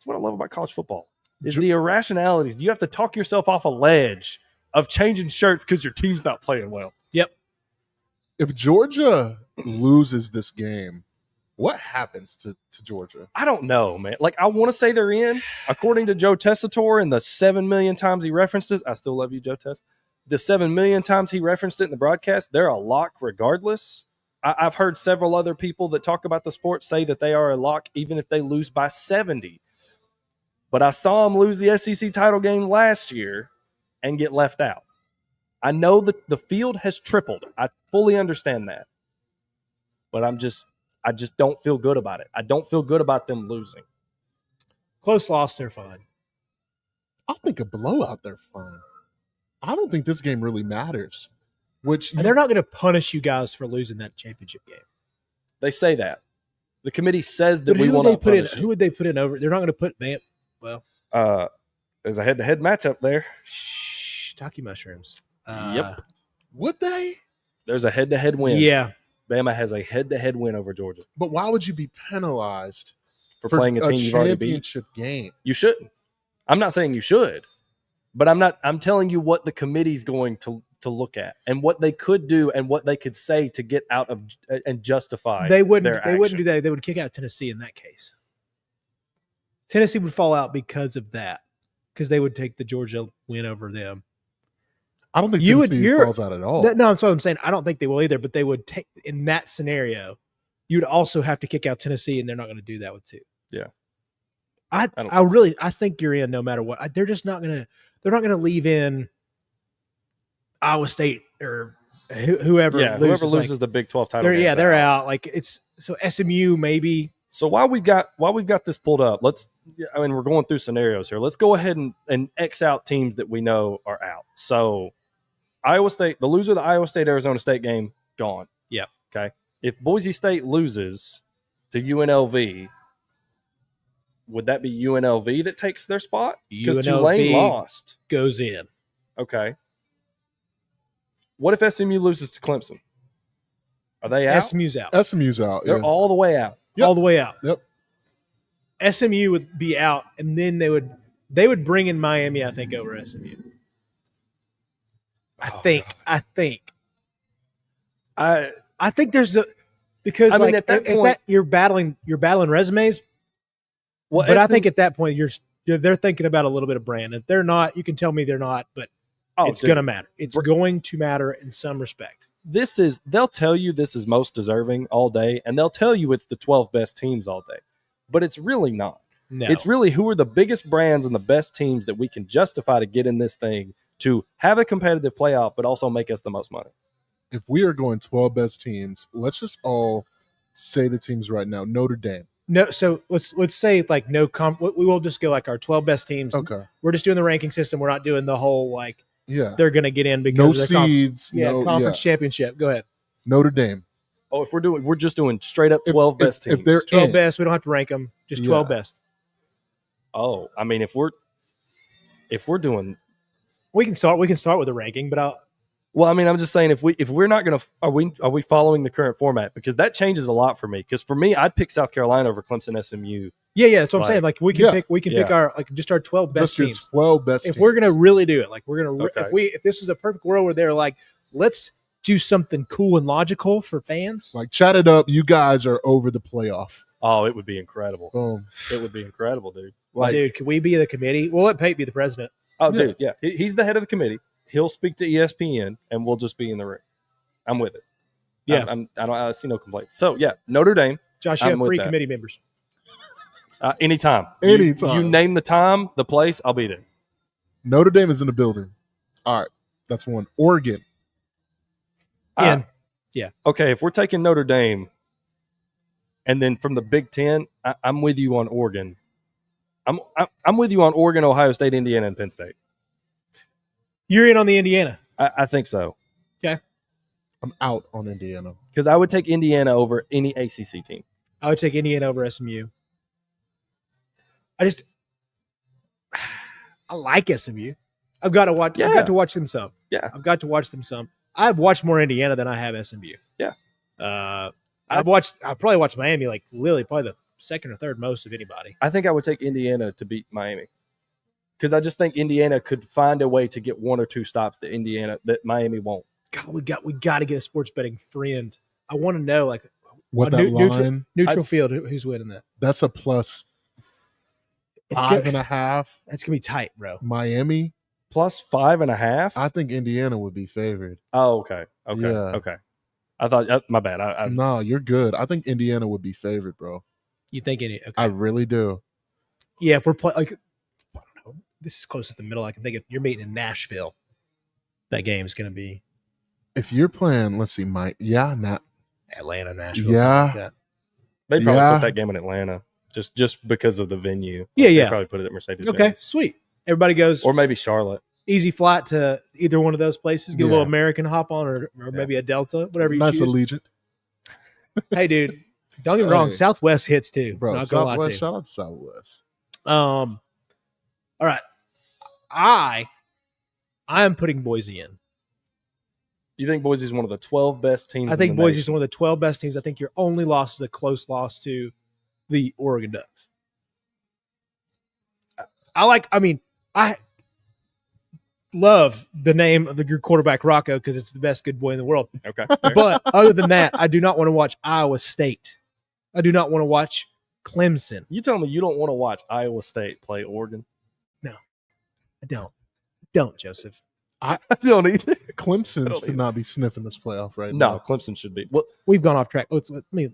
I love about college football is the irrationalities. You have to talk yourself off a ledge of changing shirts because your team's not playing well. Yep. If Georgia loses this game, what happens to Georgia? I don't know, man. Like, I want to say they're in. According to Joe Tessitore and the 7 million times he referenced it, I still love you, Joe Tess. The 7 million times he referenced it in the broadcast, they're a lock regardless. I've heard several other people that talk about the sport say that they are a lock even if they lose by 70. But I saw them lose the SEC title game last year and get left out. I know that the field has tripled. I fully understand that. But I just don't feel good about it. I don't feel good about them losing. Close loss, they're fine. I'll think a blowout, they're fine. I don't think this game really matters. And they're not going to punish you guys for losing that championship game. They say that. The committee says that we will not punish you. Who would they put in over? They're not going to put Bam. Well, there's a head-to-head matchup there. Shiitake mushrooms. Yep. Would they? There's a head-to-head win. Yeah. Bama has a head-to-head win over Georgia. But why would you be penalized for playing a team you've already beat? Championship game. You shouldn't. I'm not saying you should, but I'm telling you what the committee's going to look at and what they could do and what they could say to get out of and justify. They wouldn't do that. They would kick out Tennessee in that case. Tennessee would fall out because of that, because they would take the Georgia win over them. I don't think Tennessee falls out at all. No, that's what I'm saying. I don't think they will either, but they would take in that scenario. You'd also have to kick out Tennessee, and they're not going to do that with two. Yeah, I think you're in no matter what. They're just not going to. They're not going to leave in Iowa State or whoever. Yeah, whoever loses the Big 12 title. They're out. Like it's so SMU maybe. So while we've got this pulled up, we're going through scenarios here. Let's go ahead and X out teams that we know are out. So Iowa State, the loser of the Iowa State-Arizona State game, gone. Yep. Okay. If Boise State loses to UNLV, would that be UNLV that takes their spot? Because Tulane lost. Goes in. Okay. What if SMU loses to Clemson? Are they out? SMU's out. SMU's out. They're all the way out. Yep. All the way out. Yep. SMU would be out, and then they would bring in Miami, I think, over SMU. I think there's because at that point you're battling resumes. Well, but I think at that point they're thinking about a little bit of brand. If they're not, you can tell me they're not, but it's going to matter. It's going to matter in some respect. They'll tell you this is most deserving all day, and they'll tell you it's the 12 best teams all day, but it's really not. No. It's really who are the biggest brands and the best teams that we can justify to get in this thing to have a competitive playoff, but also make us the most money. If we are going 12 best teams, let's just all say the teams right now. Notre Dame. No, so let's say like we will just go like our 12 best teams. Okay. We're just doing the ranking system. We're not doing the whole like they're going to get in because no of seeds, conference championship. Go ahead. Notre Dame. Oh, we're just doing straight up 12 best teams. If they're 12 best, we don't have to rank them. Just 12 best. Oh, I mean, if we're doing, we can start with a ranking, but I'm just saying if we're not going to, are we following the current format? Because that changes a lot for me. Because for me, I'd pick South Carolina over Clemson, SMU. Yeah, that's what I'm saying. Like we can pick our just our 12 best teams. Just 12 best. If we're gonna really do it, like we're gonna if this is a perfect world where they're like, let's do something cool and logical for fans. Like chat it up. You guys are over the playoff. Oh, it would be incredible. Boom. It would be incredible, dude. Dude, can we be the committee? We'll let Pate be the president. Oh, dude, yeah. He's the head of the committee. He'll speak to ESPN, and we'll just be in the room. I'm with it. Yeah. I see no complaints. So, yeah, Notre Dame. Josh, you have 3 committee members. Anytime. Anytime. You name the time, the place, I'll be there. Notre Dame is in the building. All right, that's one. Oregon. Okay, if we're taking Notre Dame, and then from the Big Ten, I'm with you on Oregon. I'm with you on Oregon, Ohio State, Indiana, and Penn State. You're in on the Indiana. I think so. I'm out on Indiana. Because I would take Indiana over any ACC team. I would take Indiana over SMU. I like SMU. I've got to watch. Yeah. I've got to watch them some. Yeah. I've got to watch them some. I've watched more Indiana than I have SMU. Yeah. I've probably watched Miami like literally probably the second or third most of anybody. I think I would take Indiana to beat Miami. Because I just think Indiana could find a way to get one or two stops that Miami won't. God, we got to get a sports betting friend. I want to know like What that line? neutral field. Who's winning that? That's a plus It's 5.5. That's gonna be tight, bro. Miami. Plus 5.5? I think Indiana would be favored. Oh, okay. Yeah. Okay. I thought, my bad. No, you're good. I think Indiana would be favored, bro. You think any? Okay. I really do. Yeah, if we're playing like I don't know. This is close to the middle. I can think of you're meeting in Nashville. That game is gonna be If you're playing, let's see, Atlanta, Nashville. Yeah. Like that. They probably Yeah. put that game in Atlanta just because of the venue. Yeah, They yeah. probably put it at Mercedes. Okay, sweet. Everybody goes Or maybe Charlotte. easy flight to either one of those places. Get a Yeah. little American hop on, or maybe a Delta, whatever you nice choose. Allegiant, Hey, dude, don't get me wrong. Hey. Southwest hits too. bro. Not gonna lie to Southwest, you. shout out to Southwest. All right. I am putting Boise in. You think Boise's one of the 12 best teams? I think in the Boise's nation? one of the 12 best teams. I think your only loss is a close loss to the Oregon Ducks. I love the name of your quarterback Rocco because it's the best good boy in the world. Okay. But other than that, I do not want to watch Iowa State. I do not want to watch Clemson. You tell me you don't want to watch Iowa State play Oregon? I don't, Joseph. I don't either. Clemson don't should either. not be sniffing this playoff right No, now. Clemson should be. Well, We've gone off track. Let me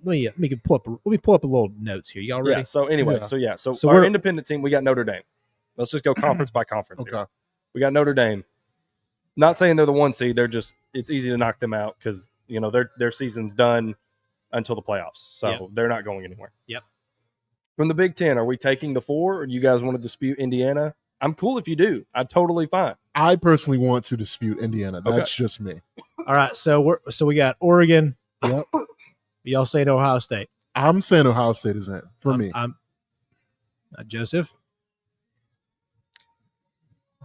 pull up. Let me pull up a little notes here. Y'all ready? yeah. So anyway, Yeah. so So our we're- independent team, we got Notre Dame. Let's just go conference by conference here. Okay. We got Notre Dame. Not saying they're the one seed. They're just it's easy to knock them out because their season's done until the playoffs, so Yep. they're not going anywhere. Yep. From the Big Ten, are we taking the 4, or do you guys want to dispute Indiana? I'm cool if you do. I'm totally fine. I personally want to dispute Indiana. That's just me. All right. So we got Oregon. Yep. Y'all saying Ohio State? I'm saying Ohio State is in for me. I'm Joseph.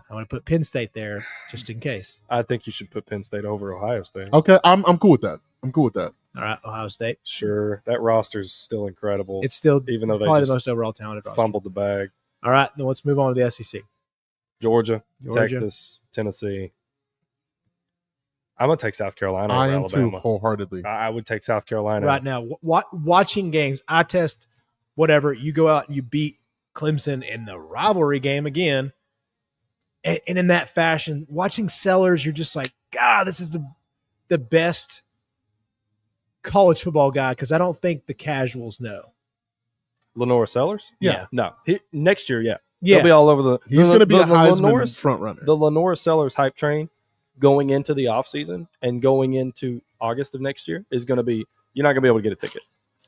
I want to put Penn State there just in case. I think you should put Penn State over Ohio State. Okay, I'm cool with that. I'm cool with that. All right, Ohio State. Sure, that roster's still incredible. It's still even though they probably the just most overall talented roster. fumbled the bag. All right, then let's move on to the SEC. Georgia, Georgia. Texas, Tennessee. I'm gonna take South Carolina over I am too Alabama. wholeheartedly. I would take South Carolina. Right now, watching games, I test whatever. You go out and you beat Clemson in the rivalry game again. And in that fashion, watching Sellers, you're just like, God, this is the best college football guy because I don't think the casuals know. Lenora Sellers? Yeah. No. Next year, yeah. Yeah. He'll be all over the. He's going to be a Heisman Lenora, front runner. the Lenora Sellers hype train going into the offseason and going into August of next year is going to be. You're not going to be able to get a ticket.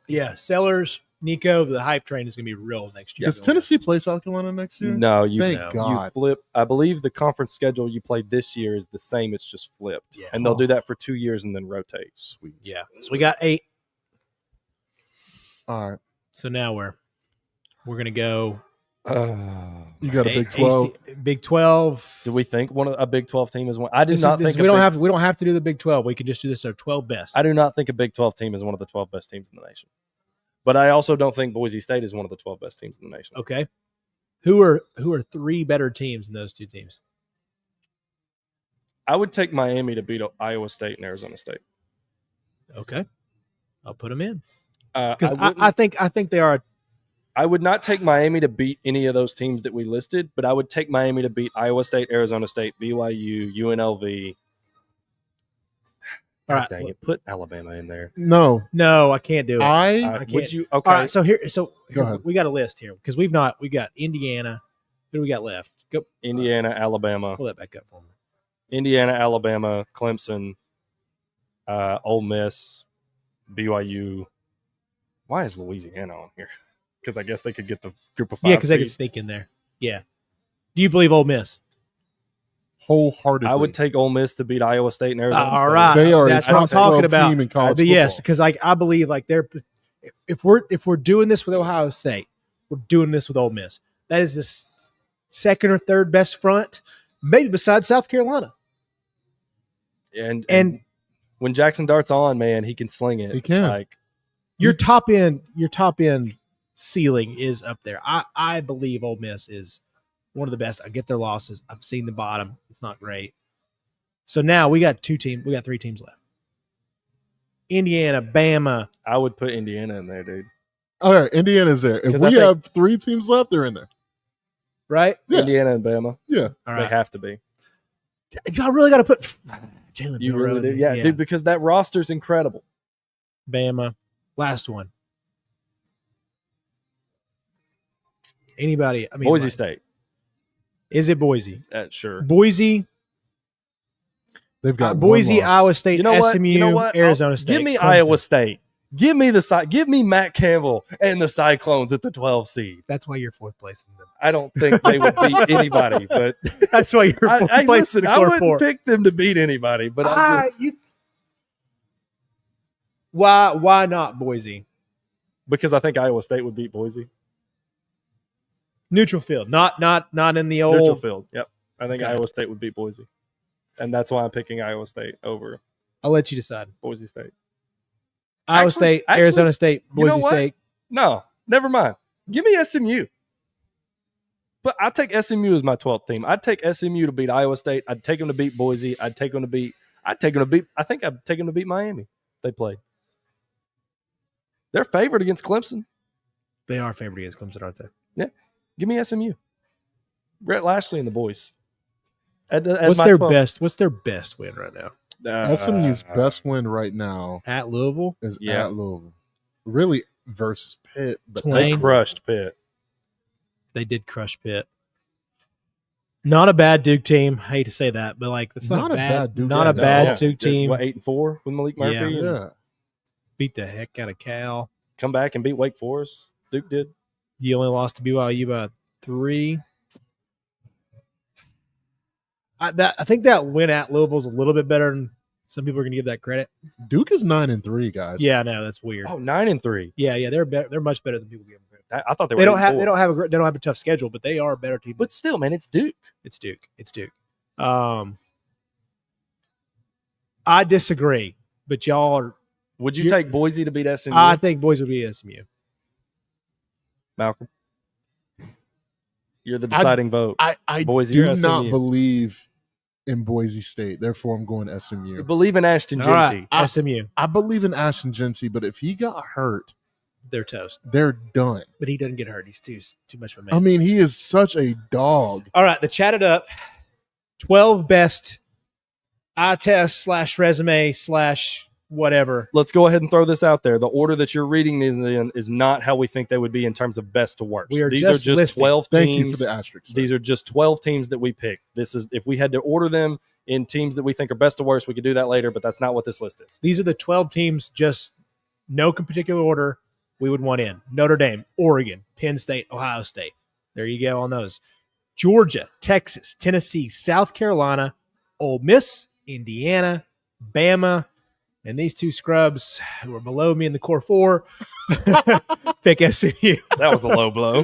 Yeah. Sellers, Nico, the hype train is going to be real next year. Does Tennessee play South Carolina next year? No, you Thank no. God. You flip. I believe the conference schedule you played this year is the same. It's just flipped, Yeah. and they'll do that for 2 years and then rotate. Sweet. Yeah. So we got 8. All right. So now we're going to go. You got a Big 12. Big 12. Do we think a Big 12 team is one? I do This not is- think we don't have to do the Big 12. We can just do this our 12 best. I do not think a Big 12 team is one of the 12 best teams in the nation. But I also don't think Boise State is one of the 12 best teams in the nation. Okay. Who are 3 better teams than those 2 teams? I would take Miami to beat Iowa State and Arizona State. Okay. I'll put them in. Because Because I think they are. I would not take Miami to beat any of those teams that we listed, but I would take Miami to beat Iowa State, Arizona State, BYU, UNLV. All right. Dang it. Put Alabama in there. No, No, I can't do it. I can't. Would you? All Okay. right. So Go ahead. we got a list here because we got Indiana. Who do we got left? Go Indiana, Alabama. pull that back up for me. Indiana, Alabama, Clemson, Ole Miss, BYU. Why is Louisiana on here? Because I guess they could get the group of 5. Yeah, because they could sneak in there. Yeah. Do you believe Ole Miss? wholeheartedly. I would take Ole Miss to beat Iowa State and Arizona. All State. right. They are That's a what I'm top talking 12 about. team in college But yes, football. because I believe like they're if we're doing this with Ohio State, we're doing this with Ole Miss. That is the second or third best front, maybe besides South Carolina. And when Jackson Dart's on, man, he can sling it. He can. Like Your top end ceiling is up there. I believe Ole Miss is one of the best. I get their losses. I've seen the bottom. It's not great. So now we got 3 teams left. Indiana, Bama. I would put Indiana in there, dude. All right, Indiana's there. If 'Cause we I think- have 3 teams left, they're in there. Right? Yeah. Indiana and Bama. Yeah. All They right. have to be. Y'all really got to put Jalen You Milroe really do. in. Yeah, dude, because that roster's incredible. Bama. Last one. Anybody? I mean, Boise like, State. Is it Boise? Sure. Boise, They've got Boise, one loss. Iowa State, You know what? SMU, You know what? Arizona State. Give me Clemson. Iowa State. Give me Matt Campbell and the Cyclones at the 12 seed. That's why you're fourth place in them. I don't think they would beat anybody, but That's why you're fourth place listen, in the I core wouldn't four. pick them to beat anybody, but Why not Boise? because I think Iowa State would beat Boise. Neutral field, not in the old. Neutral field. Yep. I think Okay. Iowa State would beat Boise. And that's why I'm picking Iowa State over I'll let you decide. Boise State. Iowa Actually- State, actually, Arizona State, you know Boise what? State. No, never mind. Give me SMU. But I take SMU as my 12th team. I'd take SMU to beat Iowa State. I'd take them to beat Boise. I think I'd take them to beat Miami. They played. They're favored against Clemson. They are favored against Clemson, aren't they? Give me SMU. Brett Lashley and the boys. What's their best? What's their best win right now? SMU's best win right now At Louisville. is Yeah. at Louisville. Really versus Pitt, but Tulane. They Lane. crushed Pitt. They did crush Pitt. Not a bad Duke team. I hate to say that, but like it's not, Not a bad Duke Not a team. bad Yeah. Duke team. What, 8-4 with Malik Murphy? Yeah. And yeah. Beat the heck out of Cal. come back and beat Wake Forest. Duke did. You only lost to BYU by 3. I think that win at Louisville is a little bit better than some people are going to give that credit. Duke is 9-3, guys. Yeah, I know that's weird. Oh, 9-3. Yeah, they're much better than people give them credit. I thought they were. They don't 8-4. have a tough schedule, but they are a better team. But still, man, it's Duke. It's Duke. I disagree, but y'all are. Would you You're- take Boise to beat SMU? I think boys would be SMU. Malcolm, you're the deciding vote. I Boise do or not SMU? believe in Boise State. Therefore, I'm going SMU. You believe in Ashton All right, Genty. SMU. I believe in Ashton Genty, but if he got hurt, They're toast, they're done. but he doesn't get hurt. He's too much of a man. I mean, he is such a dog. All right, the chatted up 12 best eye test / resume / whatever. Let's go ahead and throw this out there. The order that you're reading these in is not how we think they would be in terms of best to worst. We are These just are just listing. 12 Thank teams. you for the asterisk. These are just 12 teams that we picked. This is if we had to order them in teams that we think are best to worst, we could do that later, but that's not what this list is. These are the 12 teams, just no particular order we would want in. Notre Dame, Oregon, Penn State, Ohio State. There you go on those. Georgia, Texas, Tennessee, South Carolina, Ole Miss, Indiana, Bama, and these 2 scrubs who are below me in the core 4 pick SMU. That was a low blow.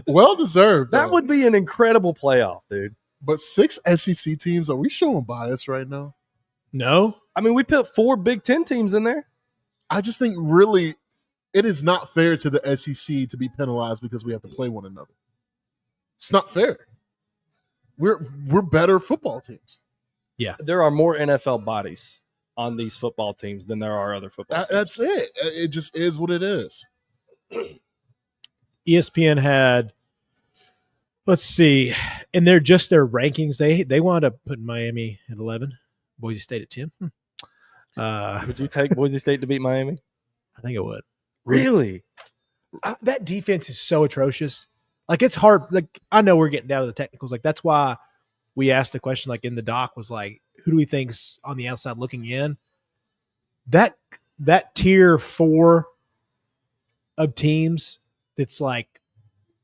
Well deserved. That though. would be an incredible playoff, dude. But 6 SEC teams, are we showing bias right now? No? I mean, we put 4 Big Ten teams in there. I just think really it is not fair to the SEC to be penalized because we have to play one another. It's not fair. We're better football teams. There are more NFL bodies on these football teams than there are other football teams. That's it. It just is what it is. ESPN had, let's see, and they're just their rankings. They wound up putting Miami at 11, Boise State at 10. Would you take Boise State to beat Miami? I think it would. Really? That defense is so atrocious. Like, it's hard. Like, I know we're getting down to the technicals. Like, that's why we asked the question, like, in the doc was like, who do we think's on the outside looking in? That tier 4 of teams, it's like,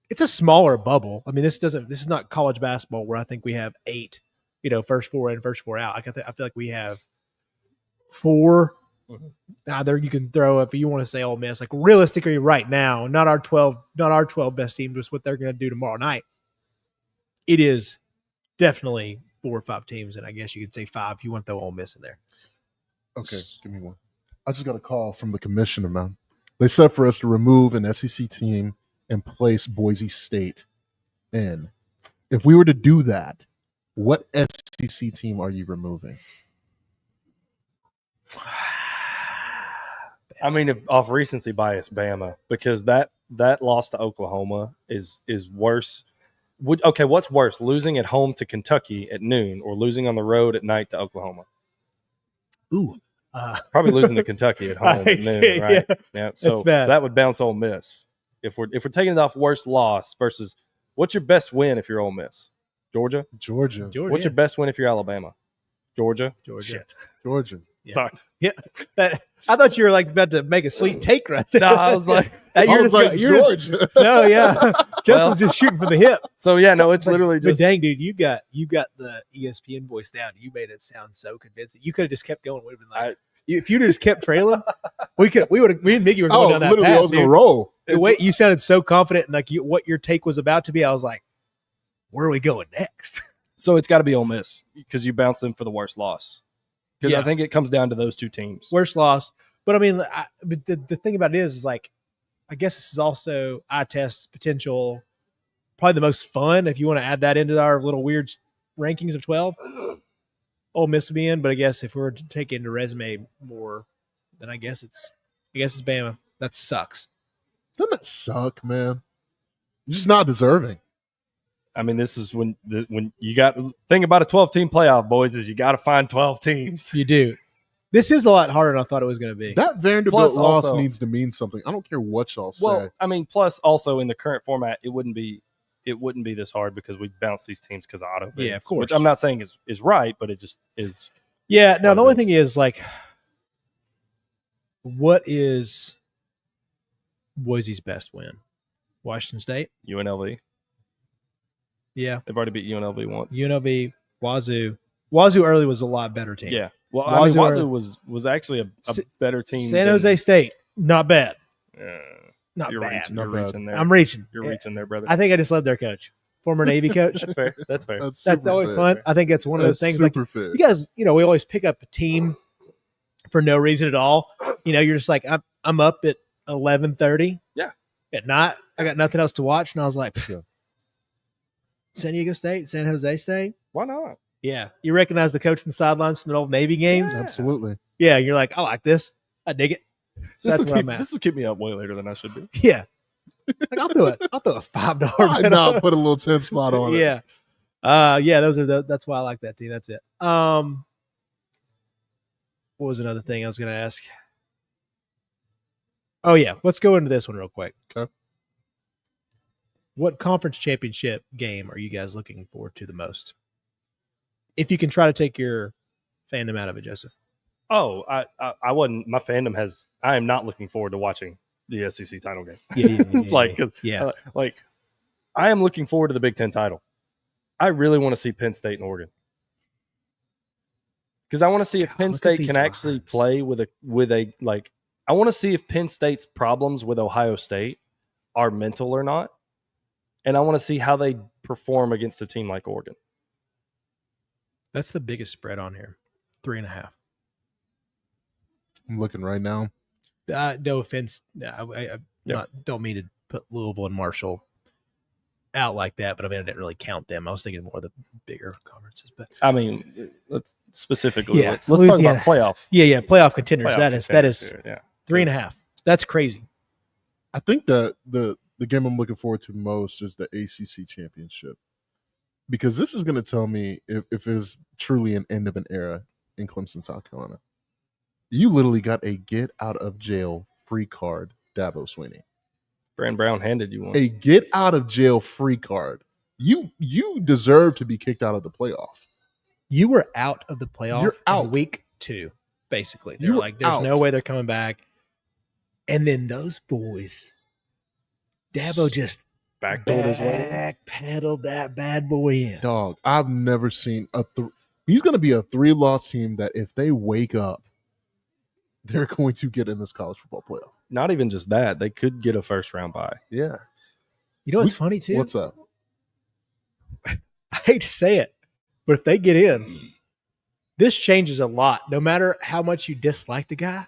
it's a smaller bubble. I mean, this is not college basketball where I think we have 8, first 4 in, first 4 out. Like, I feel like we have 4. Either you can throw, if you want to say Ole Miss, like realistically right now, not our 12 best teams, just what they're going to do tomorrow night. It is definitely 4 or 5 teams, and I guess you could say 5 if you want to throw Ole Miss in there. Okay, give me one. I just got a call from the commissioner, man. They said for us to remove an SEC team and place Boise State in. If we were to do that, what SEC team are you removing? I mean, if, off recency bias, Bama, because that loss to Oklahoma is worse. What's worse, losing at home to Kentucky at noon or losing on the road at night to Oklahoma? Ooh. Probably losing to Kentucky at home at noon, right? Yeah. So that would bounce Ole Miss. If we're taking it off worst loss versus what's your best win if you're Ole Miss? Georgia. What's your best win if you're Alabama? Georgia. Shit. Georgia. Yeah. Sorry. Yeah. I thought you were like about to make a sweet take right there. No, I was like, Georgia. No, yeah. Justin's just shooting from the hip. So yeah, no, it's literally But just dang, dude, you got the ESPN voice down. You made it sound so convincing. You could have just kept going. We'd have been like, if you'd have just kept trailing, me and Miggy were going down that literally, path. I was gonna roll. The way you sounded so confident and like what your take was about to be, I was like, where are we going next? So it's got to be Ole Miss because you bounce them for the worst loss. Because I think it comes down to those 2 teams. Worst loss. But I mean, but the thing about it is like, I guess this is also eye test potential, probably the most fun if you want to add that into our little weird rankings of 12. Ole Miss would be in, but I guess if we were to take it into resume more, then I guess it's Bama. That sucks. Doesn't that suck, man? You're just not deserving. I mean, this is when you got thing about a 12-team playoff, boys, is you got to find 12 teams. You do. This is a lot harder than I thought it was going to be. That Vanderbilt loss needs to mean something. I don't care what y'all say. Well, I mean, plus also in the current format, it wouldn't be this hard because we bounce these teams because of auto bids. Yeah, of course. Which I'm not saying is right, but it just is. Yeah. No, the only thing is like, what is Boise's best win? Washington State, UNLV. Yeah, they've already beat UNLV once. UNLV, Wazoo. Wazoo early was a lot better team. Yeah. Well, Wazoo was actually a better team. San Jose State, not bad. Not you're bad. Reaching there. I'm reaching. You're reaching there, brother. I think I just love their coach, former Navy coach. That's fair. That's always fair. fun. I think that's one of those things. Like, fair. you guys, we always pick up a team for no reason at all. You're just like, I'm up at 11:30. Yeah. At night, I got nothing else to watch, and I was like, San Diego State, San Jose State. Why not? Yeah, you recognize the coach in the sidelines from the old Navy games. Yeah. Absolutely. Yeah, you're like, I like this. I dig it. So that's where I'm at. This will keep me up way later than I should be. Yeah, like I'll throw a $5. Why not put a little 10 spot on it? Yeah, that's why I like that team. That's it. What was another thing I was going to ask? Oh yeah, let's go into this one real quick. Okay. What conference championship game are you guys looking forward to the most? If you can try to take your fandom out of it, Joseph. Oh, I wasn't. My fandom has. I am not looking forward to watching the SEC title game. Yeah. Like I am looking forward to the Big Ten title. I really want to see Penn State and Oregon because I want to see if Penn State can actually play with a like. I want to see if Penn State's problems with Ohio State are mental or not, and I want to see how they perform against a team like Oregon. That's the biggest spread on here, 3.5. I'm looking right now. No offense, I don't mean to put Louisville and Marshall out like that, but I mean I didn't really count them. I was thinking more of the bigger conferences. But I mean, let's specifically let's Louisiana. talk about playoff. Yeah, playoff contenders. That is 3.5. That's crazy. I think that the game I'm looking forward to most is the ACC championship. Because this is going to tell me if it's truly an end of an era in Clemson, South Carolina. You literally got a get out of jail free card, Dabo Swinney. Brand Brown handed you one. A get out of jail free card. You deserve to be kicked out of the playoff. You were out of the playoff You're out. in week 2, basically. They're You were like, there's out. no way they're coming back. And then those boys, Dabo just Backdoored his way. backpedaled that bad boy in. Dog, I've never seen he's going to be a 3-loss team that if they wake up, they're going to get in this college football playoff. Not even just that. They could get a first round bye. Yeah. You know what's funny, too? What's up? I hate to say it, but if they get in, this changes a lot. No matter how much you dislike the guy,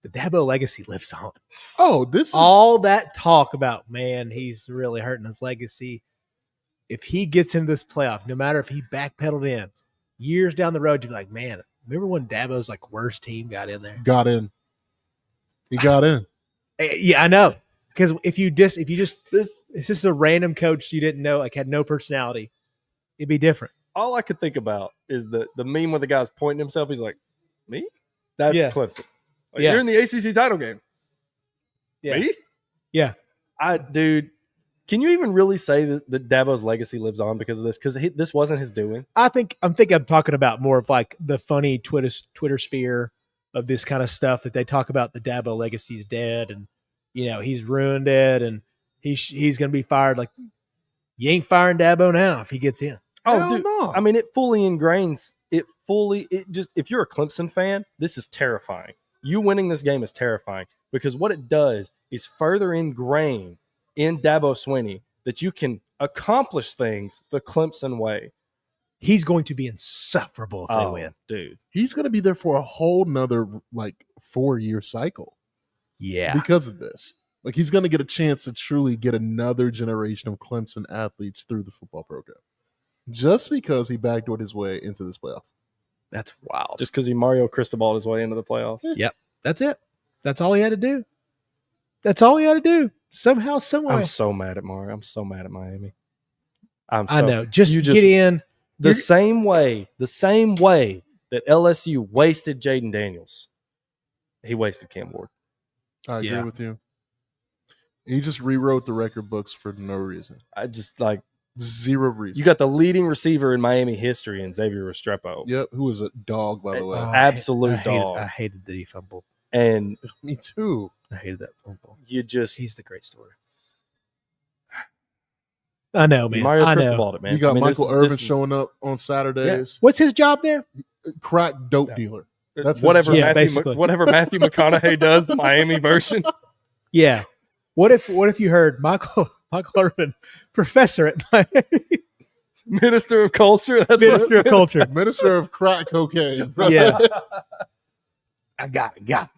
the Dabo legacy lives on. Oh, this is All that talk about, man, he's really hurting his legacy. If he gets into this playoff, no matter if he backpedaled in, years down the road, you're like, man, remember when Dabo's like worst team got in there? got in. He got in. Yeah, I know. Because if you just it's just a random coach you didn't know, like had no personality, it'd be different. All I could think about is the meme where the guy's pointing himself. He's like, me? That's Yeah. Clemson. Like, Yeah. You're in the ACC title game. Yeah. Me? Yeah. Dude, can you even really say that Dabo's legacy lives on because of this? Because this wasn't his doing. I'm talking about more of like the funny Twitter sphere of this kind of stuff that they talk about. The Dabo legacy's dead, and he's ruined it, and he's going to be fired. Like, you ain't firing Dabo now if he gets in. Oh, Hell dude. no. I mean, it fully ingrains. If you're a Clemson fan, this is terrifying. You winning this game is terrifying because what it does is further ingrain in Dabo Swinney that you can accomplish things the Clemson way. He's going to be insufferable if they win. Dude. He's going to be there for a whole nother 4-year cycle Yeah. because of this. Like, he's going to get a chance to truly get another generation of Clemson athletes through the football program just because he backdoored his way into this playoff. That's wild. Just because he Mario Cristobal his way into the playoffs. Yep. That's it. That's all he had to do. That's all he had to do. Somehow, somewhere. I'm so mad at Mario. I'm so mad at Miami. I know. Just get in. The same way that LSU wasted Jaden Daniels, he wasted Cam Ward. I agree Yeah. with you. He just rewrote the record books for no reason. I just like Zero reason. you got the leading receiver in Miami history in Xavier Restrepo. Yep, who was a dog, by the way. Absolute dog. I hated that he fumbled. And Me too. I hated that fumble. you just He's the great story. I know, man. Mario I know. Cristobal it, man. You got I mean, Michael this Irvin is- showing up on Saturdays. What's his job there? Crack dope dealer. That's his whatever job. Yeah, Matthew, basically. whatever Matthew McConaughey does, the Miami version. Yeah. What if you heard Michael Irvin, professor at Miami, Minister of Culture. That's Minister of Culture? Minister of crack cocaine. Yeah. I got it.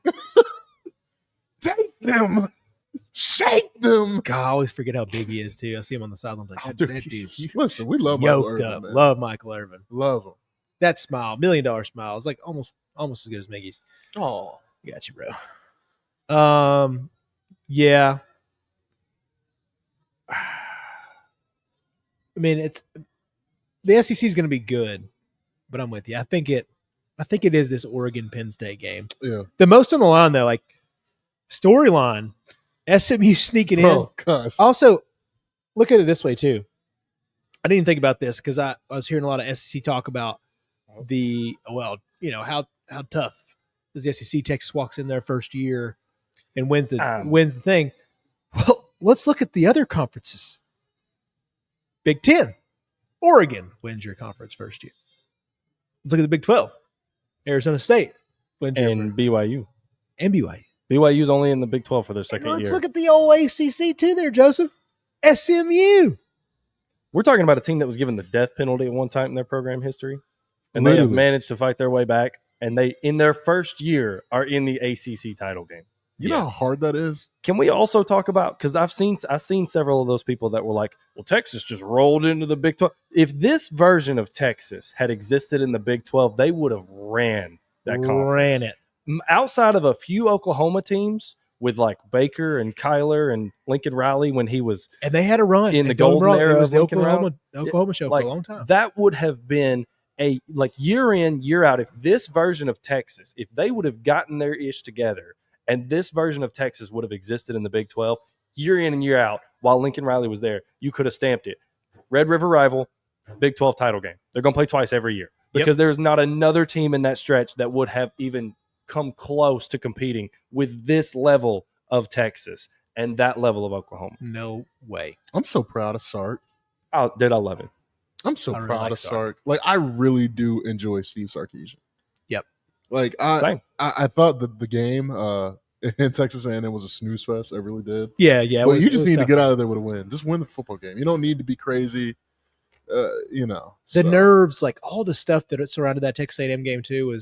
Take them. Shake them. God, I always forget how big he is too. I see him on the sideline. Like, that dude's Listen, we love Michael yoked Irvin, up. man. Love Michael Irvin. Love him. That smile, $1 million smile, is like almost as good as Miggy's. Oh, I got you, bro. Yeah. I mean, it's the SEC is going to be good, but I'm with you. I think it is this Oregon Penn State game. yeah. The most on the line though, like storyline, SMU sneaking in. Bro, cuz. Also, look at it this way too. I didn't even think about this because I was hearing a lot of SEC talk about how tough is the SEC. Texas walks in their first year and wins the thing. Well, let's look at the other conferences. Big Ten, Oregon wins your conference first year. Let's look at the Big 12. Arizona State wins your And BYU. and BYU. BYU's only in the Big 12 for their second Let's year. look at the old ACC too there, Joseph. SMU. We're talking about a team that was given the death penalty at one time in their program history. And they have Literally. managed to fight their way back. And they, in their first year, are in the ACC title game. You know how hard that is? Can we also talk about, because I've seen several of those people that were like, well, Texas just rolled into the Big 12. If this version of Texas had existed in the Big 12, they would have ran that conference. Ran it. Outside of a few Oklahoma teams with like Baker and Kyler and Lincoln Riley when he was And they had a run In the And don't golden get me wrong, era It was of the Lincoln Oklahoma show like, for a long time. that would have been year in, year out, if this version of Texas, if they would have gotten their ish together and this version of Texas would have existed in the Big 12 year in and year out while Lincoln Riley was there, you could have stamped it. Red River rival, Big 12 title game. They're going to play twice every year because there's not another team in that stretch that would have even come close to competing with this level of Texas and that level of Oklahoma. No way. I'm so proud of Sark. I love him. I'm so proud of Sark. Like, I really do enjoy Steve Sarkisian. Yep. Like, I thought that the game in Texas A&M was a snooze fest. I really did. Yeah. But you just need to get out of there with a win. Just win the football game. You don't need to be crazy. The nerves, like all the stuff that surrounded that Texas A&M game too,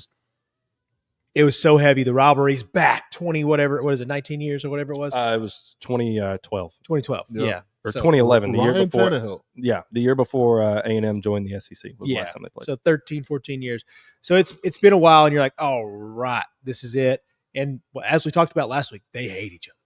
it was so heavy. The rivalry's back 20 whatever. What is it? 19 years or whatever it was. It was 2012. 2012. Yeah. Or 2011, the year Ryan before. Tannehill. Yeah, the year before A&M joined the SEC was the last time they played. So 13, 14 years. So it's been a while, and you're like, all right, this is it. And as we talked about last week, they hate each other.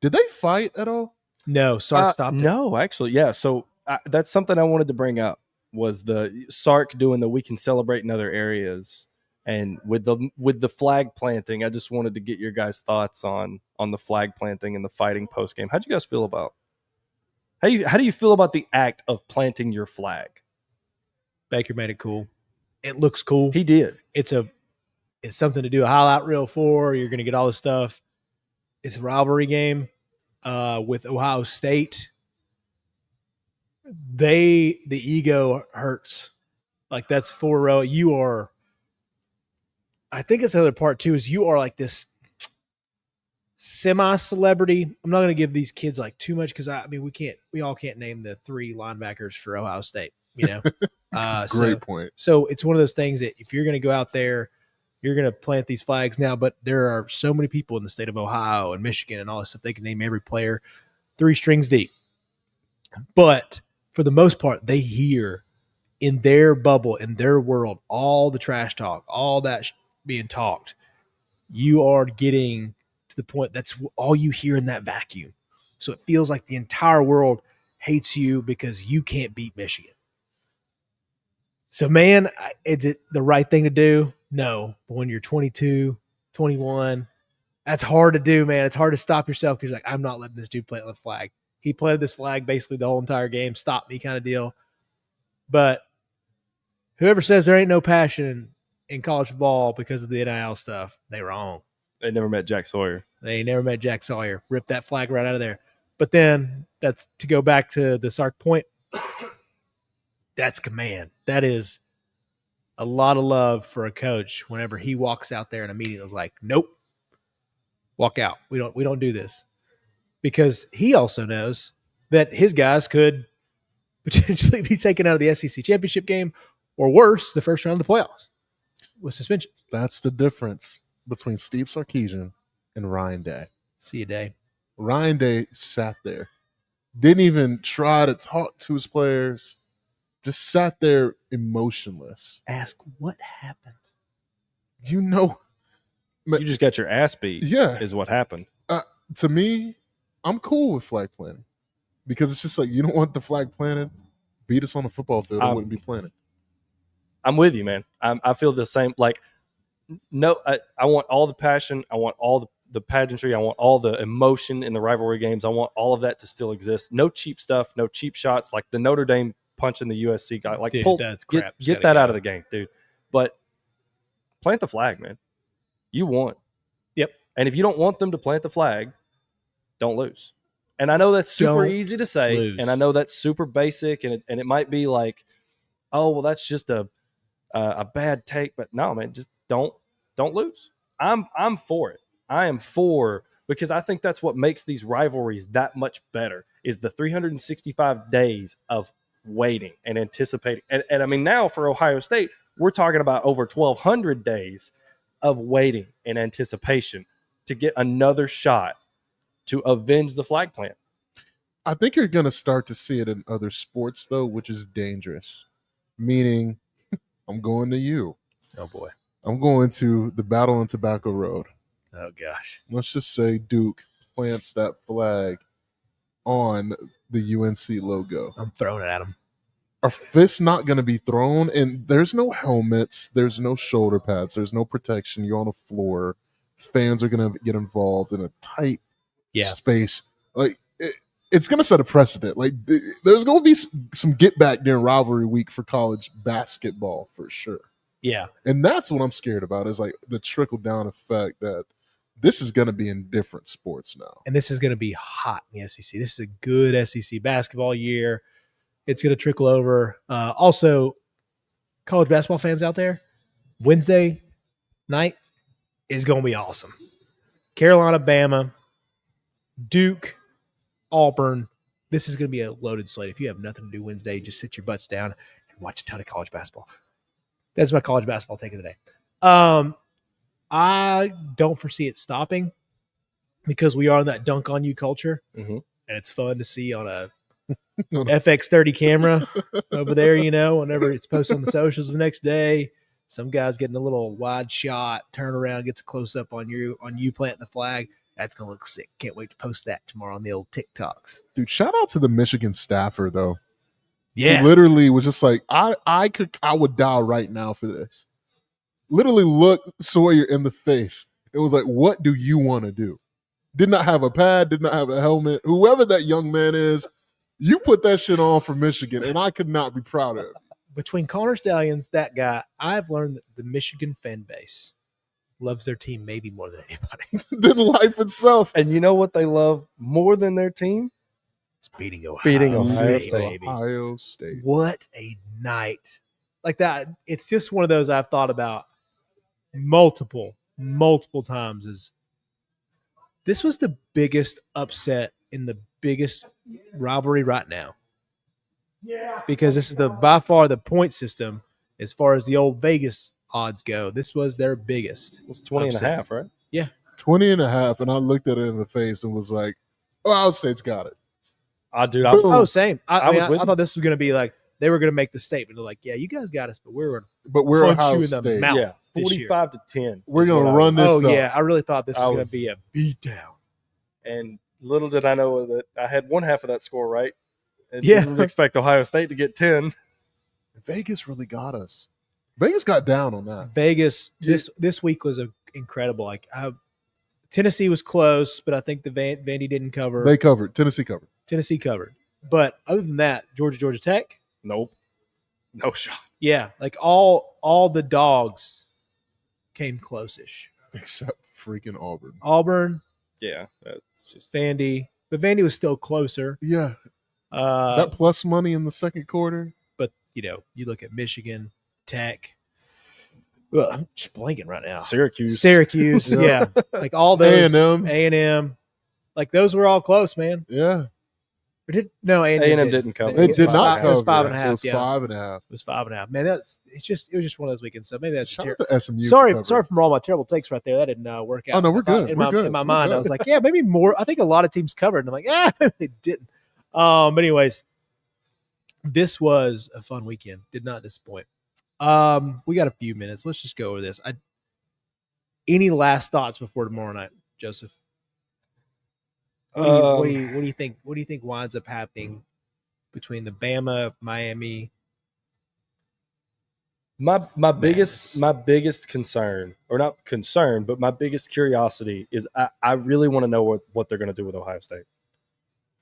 Did they fight at all? No, Sark stopped it. No, actually, yeah. So that's something I wanted to bring up was the Sark doing the we can celebrate in other areas. And with the flag planting, I just wanted to get your guys' thoughts on the flag planting and the fighting post game. How'd you guys feel about? How do you feel about the act of planting your flag? Baker made it cool. It looks cool. He did. It's something to do a highlight reel for. You're going to get all this stuff. It's a rivalry game with Ohio State. The ego hurts. Like that's 4-0. You are. I think it's another part too. Is you are like this semi-celebrity. I'm not going to give these kids like too much because we all can't name the 3 linebackers for Ohio State. Great point. So it's one of those things that if you're going to go out there, you're going to plant these flags now. But there are so many people in the state of Ohio and Michigan and all this stuff. They can name every player 3 strings deep. But for the most part, they hear in their bubble, in their world, all the trash talk, all that being talked. You are getting to the point that's all you hear in that vacuum. So it feels like the entire world hates you because you can't beat Michigan. So, man, is it the right thing to do? No. But when you're 22, 21, that's hard to do, man. It's hard to stop yourself because you're like, I'm not letting this dude plant the flag. He planted this flag basically the whole entire game. Stop me kind of deal. But whoever says there ain't no passion in college football because of the NIL stuff, they wrong. They never met Jack Sawyer. They never met Jack Sawyer. Rip that flag right out of there. But then that's to go back to the Sark point. That's command. That is a lot of love for a coach whenever he walks out there and immediately is like, nope, walk out. We don't do this. Because he also knows that his guys could potentially be taken out of the SEC championship game or worse, the first round of the playoffs with suspensions. That's the difference between Steve Sarkisian and Ryan Day. See you, Day. Ryan Day sat there, didn't even try to talk to his players, just sat there emotionless. Ask what happened. You just got your ass beat. Yeah, is what happened. To me, I'm cool with flag planting because it's just like you don't want the flag planted. Beat us on the football field, it wouldn't be planted. I'm with you, man. I feel the same. Like, no, I want all the passion. I want all the pageantry. I want all the emotion in the rivalry games. I want all of that to still exist. No cheap stuff. No cheap shots like the Notre Dame punching the USC guy. Like, dude, that's crap. Get that out of the game, dude. But plant the flag, man. You won. Yep. And if you don't want them to plant the flag, don't lose. And I know that's super easy to say, lose. And I know that's super basic, and it might be like, oh, well, that's just a bad take. But no, man, just don't lose. I'm for it. I am for, because I think that's what makes these rivalries that much better is the 365 days of waiting and anticipating. And I mean, now for Ohio State, we're talking about over 1,200 days of waiting and anticipation to get another shot to avenge the flag plant. I think you're going to start to see it in other sports, though, which is dangerous. Meaning, I'm going to you. Oh, boy. I'm going to the Battle on Tobacco Road. Oh, gosh. Let's just say Duke plants that flag on the UNC logo. I'm throwing it at him. Our fists not going to be thrown, and there's no helmets, there's no shoulder pads, there's no protection. You're on the floor. Fans are going to get involved in a tight space. Like it's going to set a precedent. Like there's going to be some get back during rivalry week for college basketball for sure. Yeah, and that's what I'm scared about is like the trickle down effect that this is going to be in different sports now, and this is going to be hot in the SEC. This is a good SEC basketball year. It's going to trickle over. Also, college basketball fans out there, Wednesday night is going to be awesome. Carolina, Bama, Duke, Auburn. This is going to be a loaded slate. If you have nothing to do Wednesday, just sit your butts down and watch a ton of college basketball. That's my college basketball take of the day. I don't foresee it stopping because we are in that dunk on you culture, and it's fun to see on a FX30 camera over there, whenever it's posted on the socials the next day. Some guy's getting a little wide shot, turn around, gets a close up on you planting the flag. That's gonna look sick. Can't wait to post that tomorrow on the old TikToks. Dude, shout out to the Michigan staffer though. Yeah, he literally was just like, I would die right now for this. Literally looked Sawyer in the face. It was like, what do you want to do? Did not have a pad, did not have a helmet. Whoever that young man is, you put that shit on for Michigan, and I could not be proud of it. Between Connor Stallions, that guy, I've learned that the Michigan fan base loves their team maybe more than anybody. Than life itself. And you know what they love more than their team? It's beating Ohio State. baby. Ohio State. What a night. Like that. It's just one of those I've thought about multiple times. Is this was the biggest upset in the biggest rivalry right now. Yeah. Because this is by far the point system as far as the old Vegas odds go. This was their biggest. It was 20 upset. and a half, right? Yeah. 20 and a half, and I looked at it in the face and was like, Ohio State's got it. Same. I thought this was going to be like, they were going to make the statement of like, yeah, you guys got us, but we're punch Ohio you in State. the mouth. Yeah, 45 to 10. We're going to run this. Oh, yeah. I really thought this was going to be a beatdown. And little did I know that I had one half of that score right. And yeah. didn't expect Ohio State to get 10. Vegas really got us. Vegas got down on that. Vegas, this week was incredible. Like Tennessee was close, but I think the Vandy didn't cover. They covered. Tennessee covered. But other than that, Georgia Tech? Nope. No shot. Yeah, like all the dogs came close-ish. Except freaking Auburn. Auburn. Yeah, that's just Vandy. But Vandy was still closer. Yeah. That plus money in the second quarter. But, you look at Michigan, Tech. Well, I'm just blanking right now. Syracuse. Yeah. Like all those. A&M. A&M. Like those were all close, man. Yeah. A&M didn't cover. They did not cover. It was 5.5. It was 5.5. It was 5.5. Man, it was just one of those weekends. So maybe that's Shout out to SMU. Sorry for all my terrible takes right there. That didn't work out. Oh no, we're good. In my mind, I was like, yeah, maybe more. I think a lot of teams covered. And I'm like, maybe they didn't. But anyways, this was a fun weekend. Did not disappoint. We got a few minutes. Let's just go over this. Any last thoughts before tomorrow night, Joseph? What do you think? What do you think winds up happening between the Bama, Miami? My biggest concern, or not concern, but my biggest curiosity is I really want to know what they're going to do with Ohio State.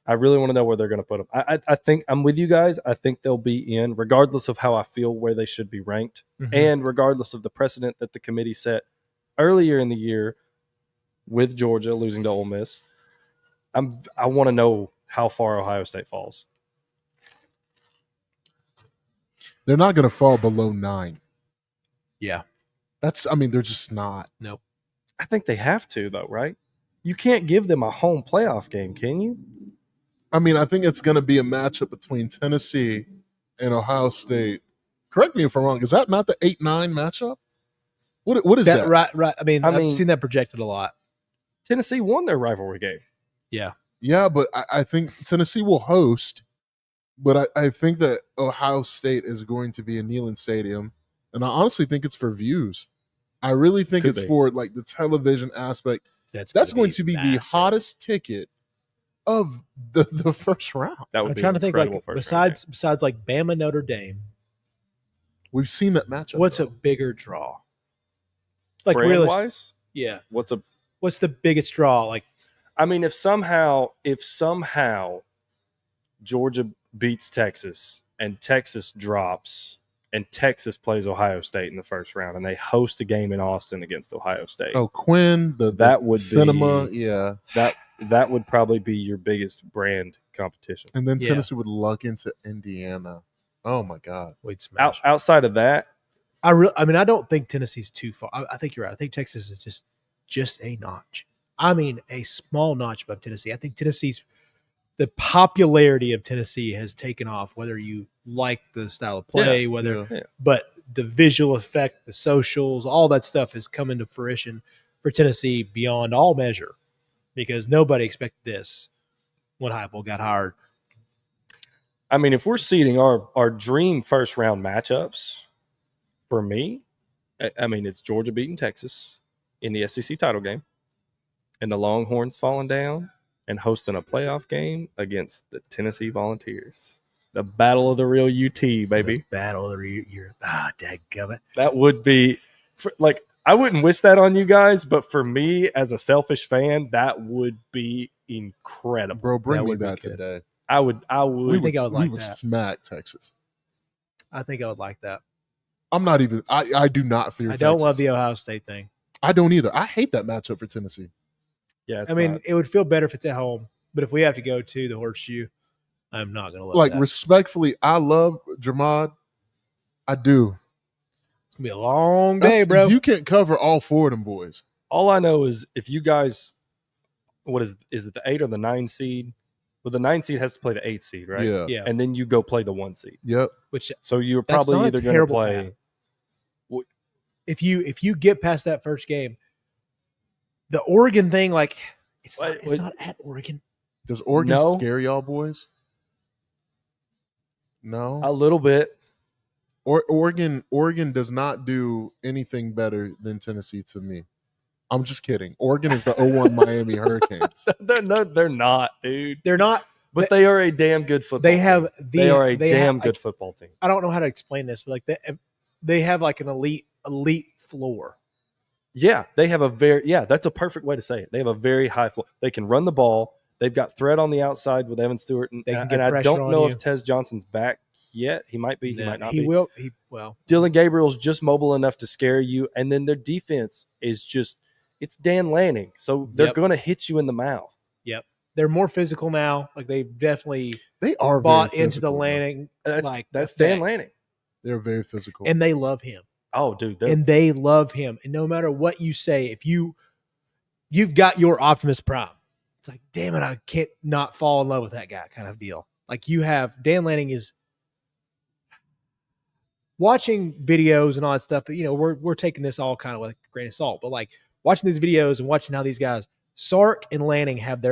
I really want to know where they're going to put them. I think I'm with you guys. I think they'll be in, regardless of how I feel where they should be ranked, and regardless of the precedent that the committee set earlier in the year with Georgia losing to Ole Miss. I want to know how far Ohio State falls. They're not going to fall below 9. Yeah. They're just not. Nope. I think they have to, though, right? You can't give them a home playoff game, can you? I think it's going to be a matchup between Tennessee and Ohio State. Correct me if I'm wrong. Is that not the 8-9 matchup? What is that? Right. I've seen that projected a lot. Tennessee won their rivalry game. Yeah. Yeah, but I think Tennessee will host, but I think that Ohio State is going to be in Neyland Stadium, and I honestly think it's for views. I really think it's for like the television aspect. That's going to be the hottest ticket of the first round. That would I'm be trying to an think, incredible like, first round besides like Bama Notre Dame, We've seen that matchup. what's though. a bigger draw? Like, brand realistic. wise. Yeah. What's the biggest draw? Like, I mean, if somehow Georgia beats Texas and Texas drops and Texas plays Ohio State in the first round and they host a game in Austin against Ohio State. Oh, Quinn, that would cinema, be, yeah. That would probably be your biggest brand competition. And then Yeah. Tennessee would luck into Indiana. Oh my God. wait, smash. Outside of that, I mean, I don't think Tennessee's too far. I think you're right. I think Texas is just a notch. I mean, a small notch above Tennessee. I think the popularity of Tennessee has taken off, whether you like the style of play, but the visual effect, the socials, all that stuff has come into fruition for Tennessee beyond all measure, because nobody expected this when Heupel got hired. I mean, if we're seeding our dream first round matchups, for me, I mean, it's Georgia beating Texas in the SEC title game, and the Longhorns falling down and hosting a playoff game against the Tennessee Volunteers. The battle of the real UT, baby. The battle of the year. Dadgummit. That would be, I wouldn't wish that on you guys, but for me, as a selfish fan, that would be incredible. Bro, bring That me would be that good. today. I would. I think I would like we would that. smack Texas. I think I would like that. I'm not even. I do not fear. I don't Texas. love the Ohio State thing. I don't either. I hate that matchup for Tennessee. Yeah, I mean, it would feel better if it's at home, but if we have to go to the Horseshoe, I'm not going to love that. Respectfully, I love Jamad. I do. It's going to be a long day, bro. You can't cover all four of them boys. all I know is if you guys, what is it the 8 or the 9 seed? Well, the 9 seed has to play the 8 seed, right? Yeah. Yeah. And then you go play the 1 seed. Yep. Which So you're That's probably not a either going to terrible play. path. if you get past that first game, the Oregon thing, like it's not at Oregon. Does Oregon No. scare y'all boys? No. A little bit. Oregon does not do anything better than Tennessee to me. I'm just kidding. Oregon is the 01 Miami Hurricanes. They're not, dude. They're not. But they are a damn good football They team. have They are a damn have, good football team. I don't know how to explain this, but like they have like an elite floor. Yeah, they have that's a perfect way to say it. They have a very high floor. They can run the ball. They've got threat on the outside with Evan Stewart. And, They can get and I pressure don't on know you. if Tez Johnson's back yet. He might be. He might not be. He will. Dylan Gabriel's just mobile enough to scare you. And then their defense is just, it's Dan Lanning. So they're Yep. going to hit you in the mouth. Yep. They're more physical now. Like they've definitely They are bought very into the physical, Lanning. That's effect. Dan Lanning. They're very physical. And they love him. Oh, dude. And they love him. And no matter what you say, if you've got your Optimus Prime, it's like, damn it, I can't not fall in love with that guy kind of deal. Like you have Dan Lanning is watching videos and all that stuff, but we're taking this all kind of with a grain of salt. But like watching these videos and watching how these guys, Sark and Lanning, have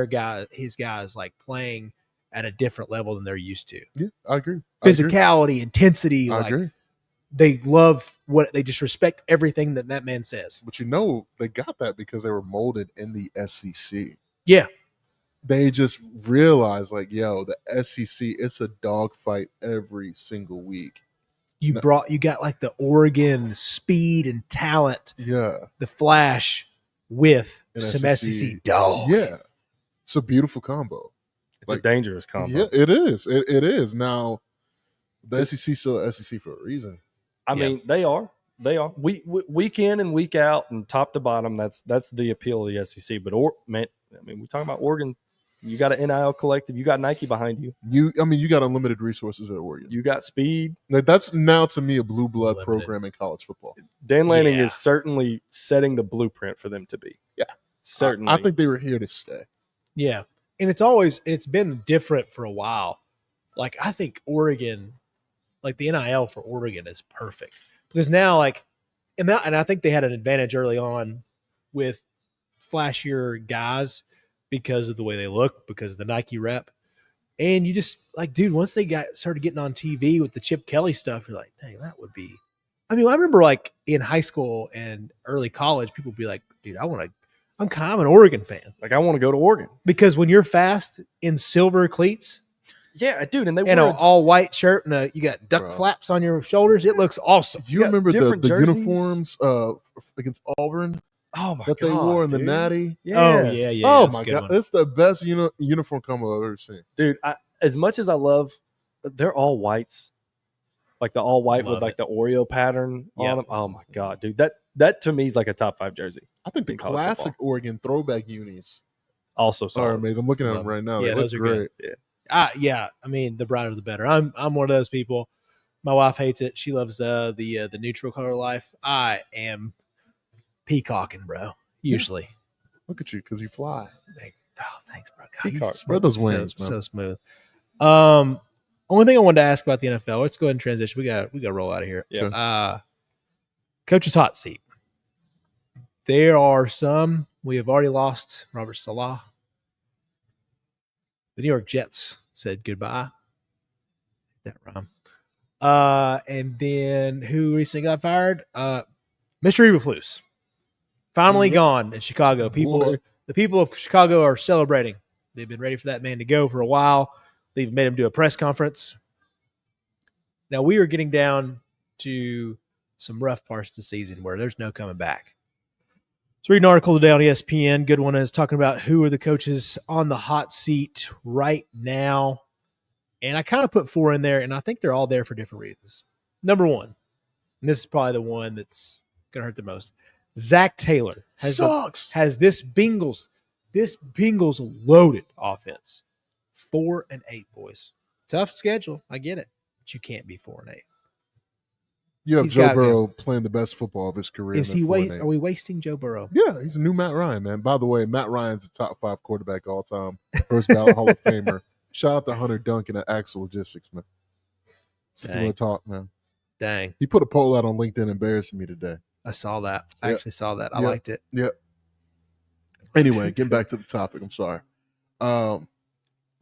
his guys like playing at a different level than they're used to. Yeah, I agree. Physicality, intensity, I like agree. they love they just respect everything that man says. But they got that because they were molded in the SEC. Yeah. They just realized, like, yo, the SEC, it's a dogfight every single week. You got like the Oregon speed and talent, Yeah. the flash with An some SEC dog. Yeah. It's a beautiful combo. It's a dangerous combo. Yeah, it is. It is. Now, the SEC still SEC for a reason. I mean, they are. Week in and week out and top to bottom, that's the appeal of the SEC. But we're talking about Oregon. You got an NIL collective. You got Nike behind you. You got unlimited resources at Oregon. You got speed. Like, that's now to me a blue blood Unlimited. program in college football. Dan Lanning Yeah. is certainly setting the blueprint for them to be. Yeah. Certainly. I think they were here to stay. Yeah. And it's been different for a while. Like I think Oregon, like the NIL for Oregon is perfect because now and I think they had an advantage early on with flashier guys because of the way they look, because of the Nike rep. And you just like, dude, once they started getting on TV with the Chip Kelly stuff, you're like, dang, that would be. I mean, I remember like in high school and early college, people would be like, dude, I want I'm kind of an Oregon fan Like I want to go to Oregon. because when you're fast in silver cleats Yeah, dude, and they and wear an all white shirt and you got duck Bro. flaps on your shoulders, it looks awesome. You got remember the different jerseys? uniforms against Auburn Oh my that god, they wore in the dude. Natty? Yes. Oh, yeah. Oh that's a my good god, one. it's the best uniform combo I've ever seen. Dude. As much as I love, they're all whites, like the all white Love with like it. the Oreo pattern Yep. on them. Oh my god, dude, that to me is like a top 5 jersey. I think the in college classic football. Oregon throwback unis Also, are solid. amazing. I'm looking at Love them right now. Yeah, They look those are good. great. Yeah. I mean, the brighter the better. I'm one of those people. My wife hates it. She loves the neutral color life. I am peacocking, bro. Usually. Look at you, because you fly. Thanks, bro. God, you Peacock. just- Spread those so- wings, man. So smooth. Only thing I wanted to ask about the NFL. Let's go ahead and transition. We got to roll out of here. Yeah. Coach's hot seat. There are some. We have already lost Robert Salah. The New York Jets said goodbye. That rhyme. And then who recently got fired? Mr. Eberflus. Finally Yep. gone in Chicago. Boy. The people of Chicago are celebrating. They've been ready for that man to go for a while. They've made him do a press conference. Now we are getting down to some rough parts of the season where there's no coming back. So reading an article today on ESPN, good one, is talking about who are the coaches on the hot seat right now. And I kind of put 4 in there, and I think they're all there for different reasons. Number 1, and this is probably the one that's going to hurt the most. Zach Taylor Sucks. has this Bengals loaded offense. 4-8, boys. Tough schedule. I get it. But you can't be 4-8. You have He's Joe gotta Burrow playing the best football of his career. Is and he they're 4-8. Are we wasting Joe Burrow? Yeah, he's a new Matt Ryan, man. By the way, Matt Ryan's a top 5 quarterback all time. First ballot Hall of Famer. Shout out to Hunter Duncan at Axel Logistics, man. If you Dang. want to talk, man. Dang. He put a poll out on LinkedIn embarrassing me today. I saw that. I Yeah. actually saw that. I Yeah. liked it. Anyway, getting back to the topic. I'm sorry.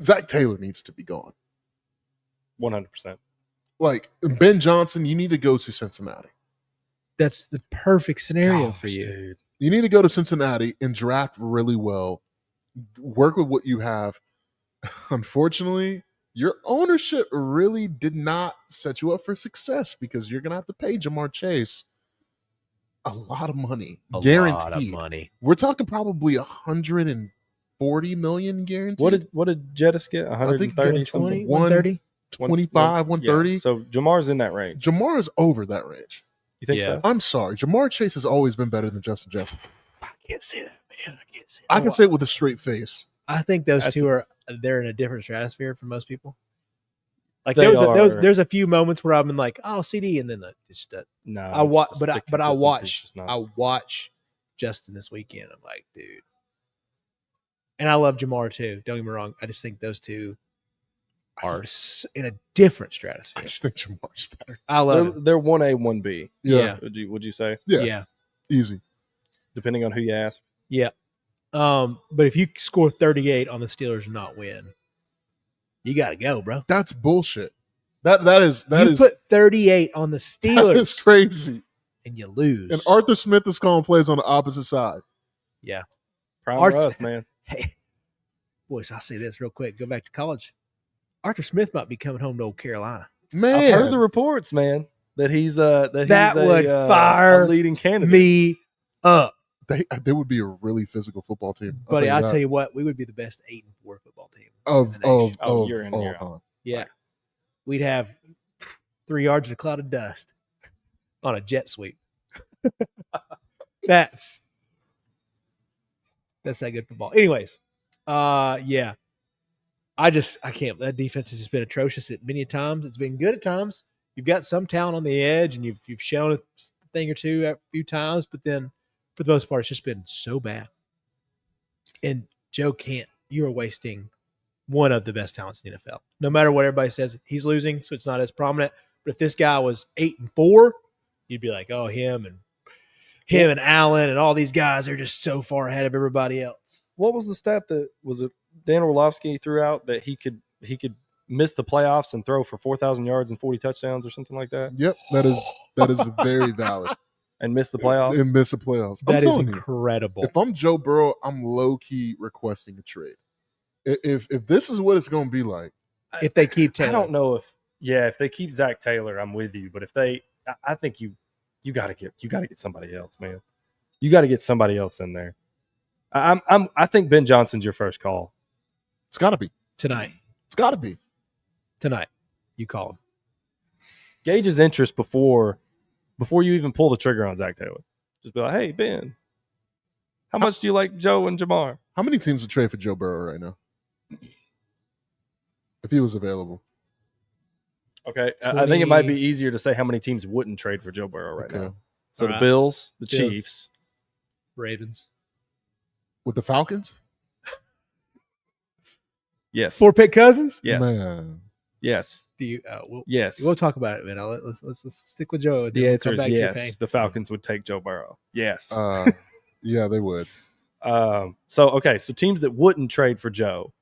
Zach Taylor needs to be gone. 100%. Like, Ben Johnson, you need to go to Cincinnati. That's the perfect scenario Gosh, for you. dude. You need to go to Cincinnati and draft really well. Work with what you have. Unfortunately, your ownership really did not set you up for success because you're going to have to pay Jamar Chase a lot of money. Guaranteed. A lot of money. We're talking probably $140 million guaranteed. What did Jettis get? 130 something? 130? 25, 130. Yeah, so Jamar's in that range. Jamar is over that range. You think Yeah. so? I'm sorry. Jamar Chase has always been better than Justin Jefferson. I can't say that, man. I can't say I that. can say it with a straight face. I think those That's- two they're in a different stratosphere for most people. Like They are. there's a few moments where I've been like, oh, CD, and then it's No. I it's watch, just but the I consistency's watch just not- I watch Justin this weekend. I'm like, dude, and I love Jamar too. Don't get me wrong. I just think those two are in a different I stratosphere. just think Jamar's better. I love it. They're 1A, 1B. Yeah. Would you say? Yeah. Yeah. Easy. Depending on who you ask. Yeah. But if you score 38 on the Steelers and not win, you got to go, bro. That's bullshit. That is You put 38 on the that is Steelers crazy. and you lose. And Arthur Smith is calling plays on the opposite side. Yeah. Prime Arthur- for us, man. Hey, boys, I'll say this real quick. Go back to college. Arthur Smith might be coming home to old Carolina. Man, I've heard the reports, man, that he's That he's would a fire leading candidate. Me up. they would be a really physical football team. Buddy, I'll that. tell you what, we would be the best 8-4 football team. of in the nation. year in, all year out. time. Yeah. We'd have 3 yards in a cloud of dust on a jet sweep. That's that good football. Anyways, yeah. I can't. That defense has just been atrocious at many times. It's been good at times. You've got some talent on the edge, and you've shown a thing or two a few times, but then for the most part, it's just been so bad. And Joe can't. You are wasting one of the best talents in the NFL. No matter what everybody says, he's losing, so it's not as prominent. But if this guy was 8-4, you'd be like, oh, him and Allen and all these guys are just so far ahead of everybody else. What was the stat that was it? Dan Orlovsky threw out that he could miss the playoffs and throw for 4,000 yards and 40 touchdowns or something like that. Yep, that is very valid. and miss the playoffs. and miss the playoffs. I'm That is telling you, incredible. if I'm Joe Burrow, I'm low key requesting a trade. If this is what it's going to be like, If they keep Taylor. I don't know if they keep Zach Taylor, I'm with you. But if I think you got to get somebody else, man. You got to get somebody else in there. I think Ben Johnson's your first call. it's got to be. Tonight. It's got to be. Tonight. You call him. Gauge his interest before you even pull the trigger on Zach Taylor. Just be like, hey, Ben, how much do you like Joe and Jamar? How many teams would trade for Joe Burrow right now? If he was available. Okay. I think it might be easier to say how many teams wouldn't trade for Joe Burrow right now. So All the right. Bills, the Bills. Chiefs. Ravens. With the Falcons? Yes. 4-pick Cousins? Yes. Man. Yes. Do you? Yes. We'll talk about it, man. Let's stick with Joe. The answer is yes. The Falcons would take Joe Burrow. Yes. Yeah, they would. So teams that wouldn't trade for Joe,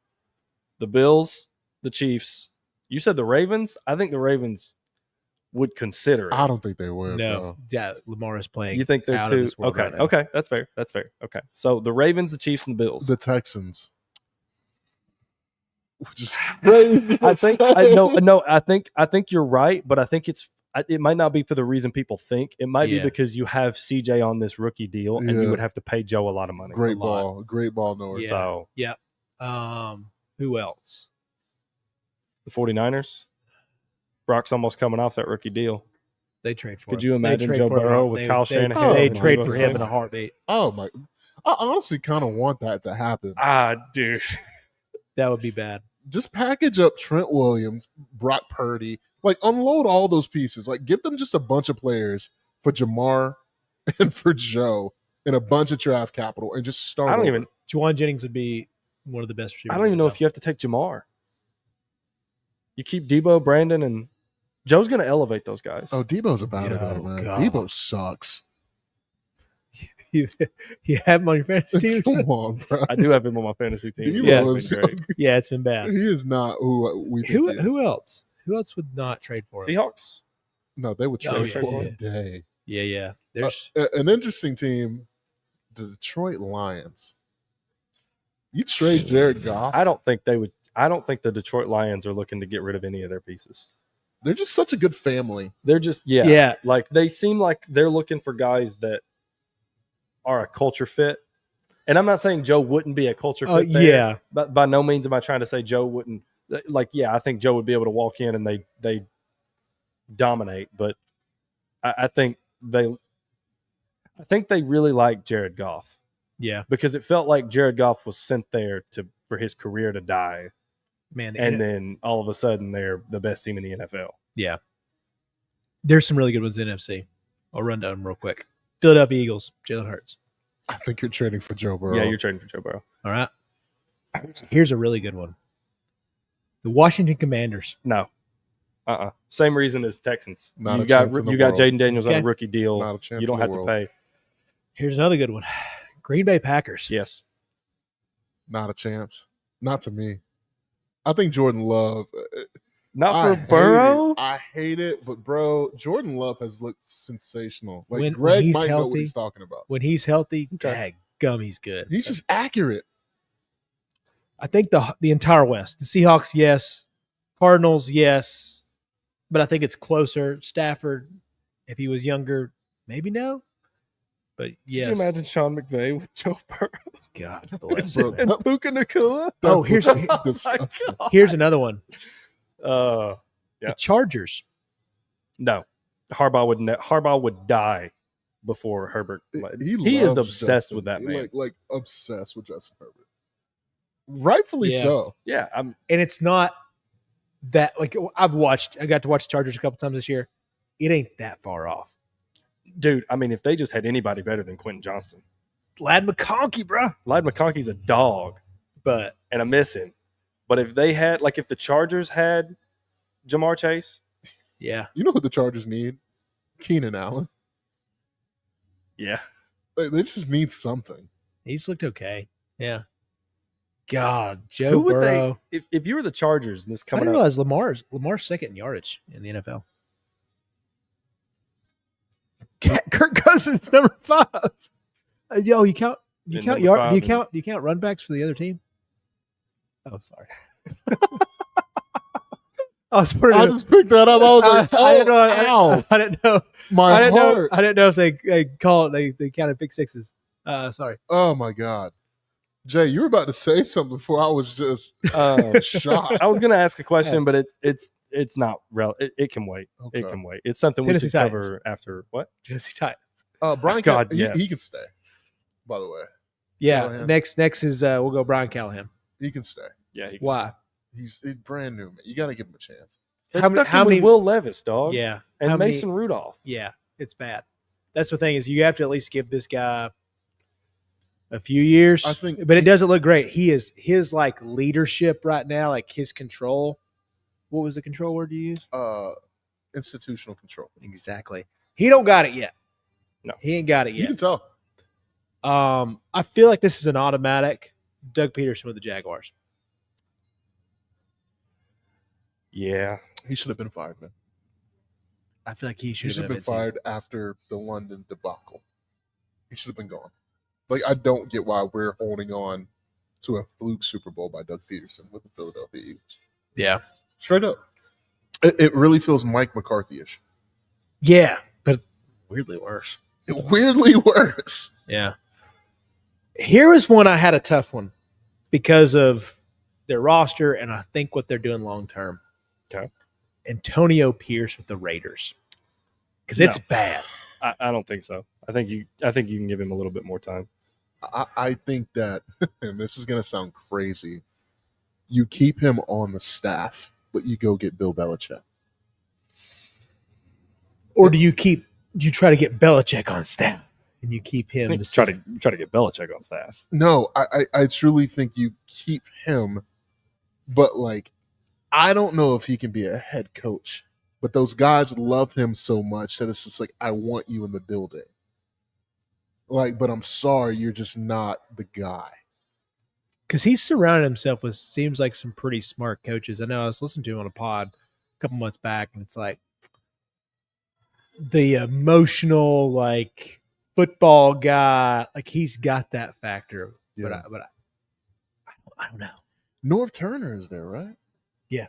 the Bills, the Chiefs. You said the Ravens? I think the Ravens would consider it. I don't think they would. No. Bro. Yeah, Lamar is playing. You think they're out too of this world okay? right now. Okay, that's fair. That's fair. Okay, so the Ravens, the Chiefs, and the Bills. The Texans. Which is crazy. I think I think you're right, but I think it might not be for the reason people think. It might be because you have CJ on this rookie deal, and you would have to pay Joe a lot of money. Great ball, North. Yeah. So Who else? the 49ers. Brock's almost coming off that rookie deal. They trade for Could him. you imagine Joe Burrow with Kyle Shanahan? They and trade Debo for him Samuel? in a heartbeat. Oh my! I honestly kind of want that to happen. Dude. That would be bad. Just package up Trent Williams, Brock Purdy, like unload all those pieces. Like give them just a bunch of players for Jamar and for Joe and a bunch of draft capital and just start. Juwan Jennings would be one of the best receivers. I don't even know if you have to take Jamar. You keep Debo, Brandon, and Joe's going to elevate those guys. Oh, Debo's about it, man. God. Debo sucks. You have him on your fantasy team? Come on, bro. I do have him on my fantasy team. Debo It's been great. Yeah, it's been bad. He is not who we think he is. Who else? Who else would not trade for him? Seahawks. No, they would trade Oh, for yeah. him today. Yeah. There's An interesting team, the Detroit Lions. You trade Jared Goff. I don't think the Detroit Lions are looking to get rid of any of their pieces. They're just such a good family. They're just like they seem like they're looking for guys that are a culture fit. And I'm not saying Joe wouldn't be a culture fit there, yeah. but by no means am I trying to say Joe wouldn't. I think Joe would be able to walk in and they dominate, but I think they really like Jared Goff. Yeah. Because it felt like Jared Goff was sent there for his career to die. Man, Then all of a sudden they're the best team in the NFL. Yeah. There's some really good ones in NFC. I'll run down them real quick. Philadelphia Eagles, Jalen Hurts. I think you're trading for Joe Burrow. Yeah, you're trading for Joe Burrow. All right. Here's a really good one. The Washington Commanders. No. Same reason as Texans. Not you a got chance in the Jaden world. Daniels on Okay. a rookie deal. Not a chance You don't in the have to world. pay. Here's another good one. Green Bay Packers. Yes. Not a chance. Not to me. I think Jordan Love. Not for Burrow? I hate it, but bro, Jordan Love has looked sensational. Like When Greg he's might know what healthy- he's talking about. When he's healthy, Okay. daggum, he's good. He's just accurate. I think the entire West. The Seahawks, yes. Cardinals, yes. But I think it's closer. Stafford, if he was younger, maybe no. But yes. Could you imagine Sean McVay with Joe Burrow God bless Bro, him. and Puka Nacua? Oh, here's disgusting. here's another one. Yeah. The Chargers. No. Harbaugh would die before Herbert. He is loves obsessed Justin. with that man. Like obsessed with Justin Herbert. Rightfully Yeah. so. Yeah, And it's not that like I got to watch the Chargers a couple times this year. It ain't that far off. dude. I mean, if they just had anybody better than Quentin Johnston, Lad McConkey, bro. Lyd McConkey's a dog, But and I miss him. But if they had, if the Chargers had Jamar Chase, yeah, You know who the Chargers need? Keenan Allen. yeah, They just need something. he's looked okay. Yeah. God, Joe who would Burrow. they? If you were the Chargers and this I coming didn't up, realize Lamar's second in yardage in the NFL. Kirk Cousins number 5. Yo, you count And yard? number Do five you and- count? Do you count run backs for the other team? Oh, sorry. I was putting. I just picked that up. I was like, I didn't know. ow. I didn't know. My I didn't know. heart. I didn't know if they call it. They counted pick sixes. Sorry. Oh, my God. Jay, you were about to say something before I was just shocked. I was going to ask a question, but it's not relevant. It can wait. Okay. It can wait. It's something Tennessee we should Titans. cover after what? Tennessee Titans. Brian, God, he yes. can stay, by the way. Yeah. Callahan. Next is we'll go Brian Callahan. He can stay. Yeah. He can Why? He's brand new, man. You got to give him a chance. They How many- stuck how him with many- Will Levis, dog. Yeah. And How many- Mason Rudolph. Yeah. It's bad. That's the thing is you have to at least give this guy a few years. I think- but it doesn't look great. He is his like leadership right now, like his control. What was the control word you used? Institutional control. Exactly. He don't got it yet. No. He ain't got it You yet. can tell. I feel like this is an automatic Doug Peterson with the Jaguars. Yeah. He should have been fired, man. I feel like he He should should have have been fired after the London debacle. He should have been gone. Like, I don't get why we're holding on to a fluke Super Bowl by Doug Peterson with the Philadelphia Eagles. Yeah. Straight up. It really feels Mike McCarthy-ish. Yeah, but weirdly worse. Weirdly worse. Yeah. Here is one I had a tough one because of their roster and I think what they're doing long term. Okay. Antonio Pierce with the Raiders. Because it's No. bad. I don't think so. I think you can give him a little bit more time. I think that, and this is going to sound crazy, you keep him on the staff, but you go get Bill Belichick. Or do you try to get Belichick on staff and you keep I him think to try to get Belichick on staff. No, I truly think you keep him, but like, I don't know if he can be a head coach, but those guys love him so much that it's just like, I want you in the building. Like, but I'm sorry, you're just not the guy. because he's surrounded himself with seems like some pretty smart coaches. I know I was listening to him on a pod a couple months back, and it's like the emotional, like football guy, like he's got that factor. Yeah. But I don't know. Norv Turner is there, right? Yeah.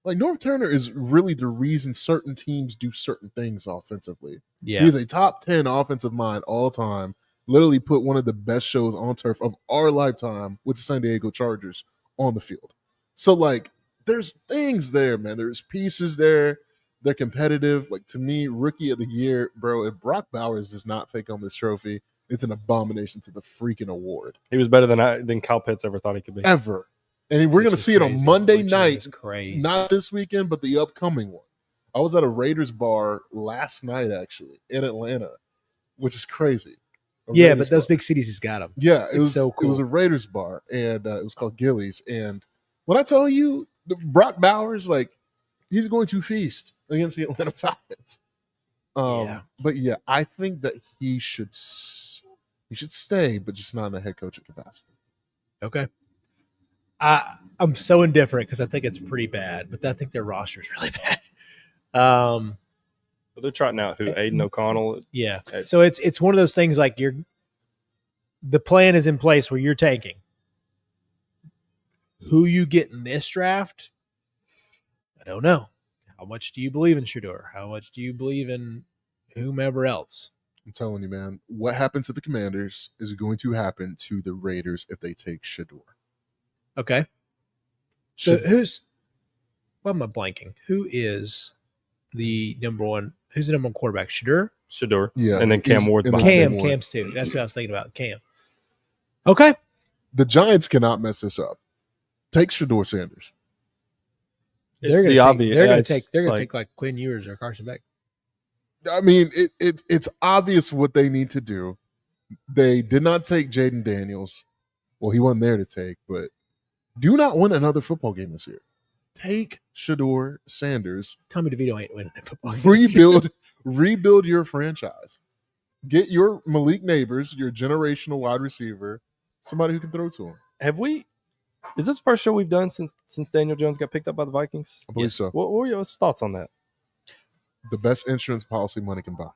Like, Norv Turner is really the reason certain teams do certain things offensively. Yeah, He's a top 10 offensive mind all time. Literally put one of the best shows on turf of our lifetime with the San Diego Chargers on the field. So, like, there's things there, man. There's pieces there. They're competitive. Like, to me, rookie of the year, bro, if Brock Bowers does not take home this trophy, it's an abomination to the freaking award. He was better than Kyle Pitts ever thought he could be. Ever. And we're going to see it on Monday night. Crazy. Not this weekend, but the upcoming one. I was at a Raiders bar last night, actually, in Atlanta, which is crazy. Yeah, Raiders but those bar. big cities has got him. Yeah, It's so It was cool. a Raiders bar, and it was called Gillies. And when I tell you, Brock Bowers, like, he's going to feast against the Atlanta Falcons. Yeah. But yeah, I think that he should stay, but just not in a head coaching capacity. Okay. I'm so indifferent because I think it's pretty bad, but I think their roster is really bad. But they're trotting out who? Aiden O'Connell. Yeah. So it's one of those things like the plan is in place where you're tanking. Who you get in this draft? I don't know. How much do you believe in Shador? How much do you believe in whomever else? I'm telling you, man, what happened to the Commanders is going to happen to the Raiders if they take Shador. Okay. So why am I blanking? Who's the number one quarterback? Shador? Shador. Yeah, And then Cam he's Ward in the- behind. Cam's too. That's what I was thinking about. Cam. Okay. The Giants cannot mess this up. Take Shador Sanders. It's the obvious. They're yeah, going it's to take. They're going to like- take like Quinn Ewers or Carson Beck. I mean, it's obvious what they need to do. They did not take Jaden Daniels. Well, he wasn't there to take, but do not win another football game this year. Take Shador Sanders. Tommy DeVito ain't winning that football game. rebuild your franchise. Get your Malik Neighbors, your generational wide receiver, somebody who can throw to him. Have we? Is this the first show we've done since Daniel Jones got picked up by the Vikings? I believe so. What were your thoughts on that? The best insurance policy money can buy.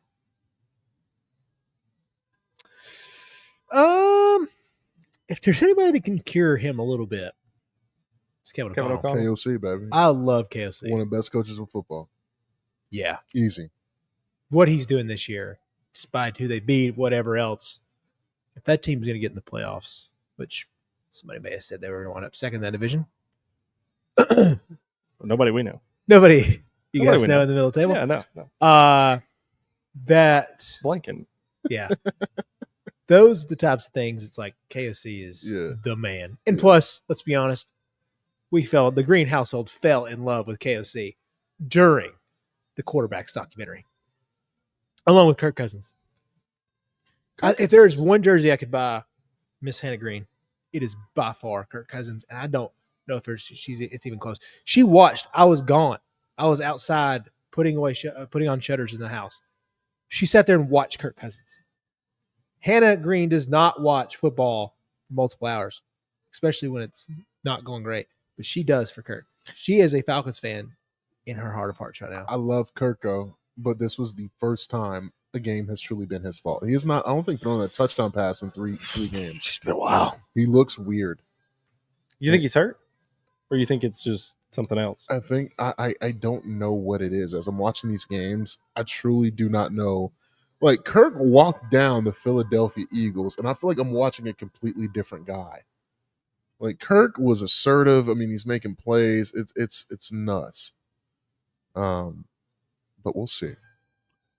If there's anybody that can cure him a little bit, it's Kevin Kevin O'Connell. O'Connell. KOC, baby. I love KOC. One of the best coaches in football. Yeah. Easy. What he's doing this year, despite who they beat, whatever else, if that team's going to get in the playoffs, which somebody may have said they were going to wind up second in that division. Nobody we know. Nobody, you Nobody guys we know know. in the middle of the table? Yeah, no. That, Blanking. yeah. Those are the types of things. It's like KOC is the man. And plus, let's be honest, the Green household fell in love with KOC during the quarterback's documentary, along with Kirk Cousins. If there is one jersey I could buy, Miss Hannah Green, it is by far Kirk Cousins. And I don't know if it's even close. She watched. I was gone. I was outside putting on shutters in the house. She sat there and watched Kirk Cousins. Hannah Green does not watch football for multiple hours, especially when it's not going great. But she does for Kirk. She is a Falcons fan in her heart of hearts right now. I love Kirko, but this was the first time a game has truly been his fault. He is not, I don't think, thrown a touchdown pass in three games. It's been a while. He looks weird. You think he's hurt? Or you think it's just something else? I think I don't know what it is. As I'm watching these games, I truly do not know. Like, Kirk walked down the Philadelphia Eagles, and I feel like I'm watching a completely different guy. Like, Kirk was assertive. I mean, he's making plays. It's nuts. But we'll see.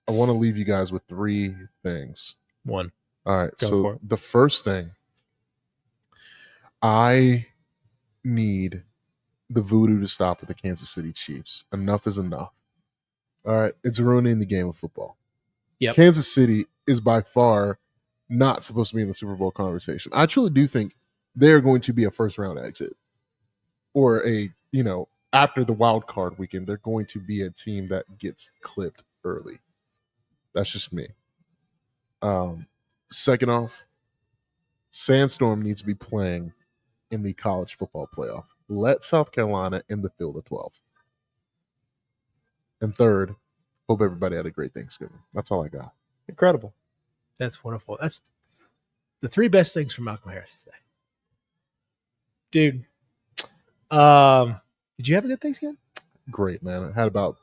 I want to leave you guys with 3 things. One. All right. Go for So it. the first thing, I need the voodoo to stop with the Kansas City Chiefs. Enough is enough. All right. It's ruining the game of football. Yep. Kansas City is by far not supposed to be in the Super Bowl conversation. I truly do think they're going to be a first round exit, or after the wild card weekend, they're going to be a team that gets clipped early. That's just me. Second off, Sandstorm needs to be playing in the college football playoff. Let South Carolina in the field of 12. And third, hope everybody had a great Thanksgiving. That's all I got. Incredible. That's wonderful. That's the 3 best things from Malcolm Harris today. Dude, did you have a good Thanksgiving? Great, man. I had about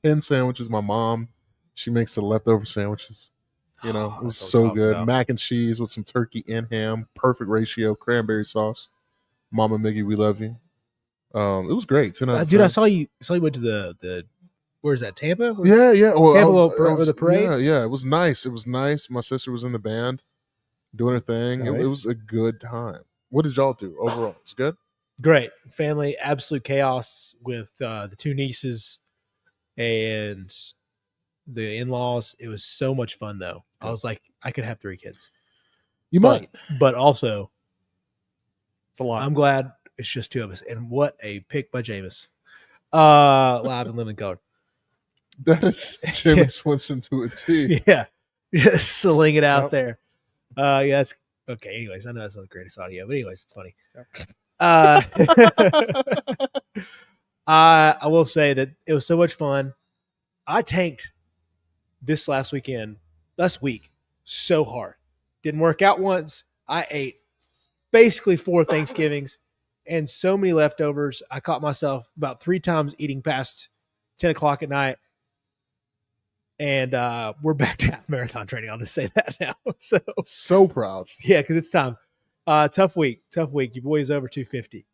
10 sandwiches. My mom, she makes the leftover sandwiches. It was so good. About. Mac and cheese with some turkey and ham. Perfect ratio. Cranberry sauce. Mama Miggy, we love you. It was great. 10 out of 10. Dude, I saw you went to the where's that, Tampa? Yeah. Well, Tampa with the parade? Yeah. It was nice. My sister was in the band doing her thing. Nice. It was a good time. What did y'all do overall? It's good? Great. Family, absolute chaos with the 2 nieces and the in-laws. It was so much fun, though. I was like, I could have 3 kids. You might. But also, It's a lot. I'm glad it's just 2 of us. And what a pick by Jameis. Live and living color. That is Jameis Winston to a T. Yeah. Just sling it out Yep. there. Yeah, that's okay. Anyways, I know that's not the greatest audio, but anyways, it's funny. I will say that it was so much fun. I tanked this last week so hard. Didn't work out once. I ate basically 4 Thanksgivings and so many leftovers. I caught myself about 3 times eating past 10 o'clock at night. And we're back to half marathon training. I'll just say that now. So proud. Yeah, because it's time. Tough week. Your boy's over 250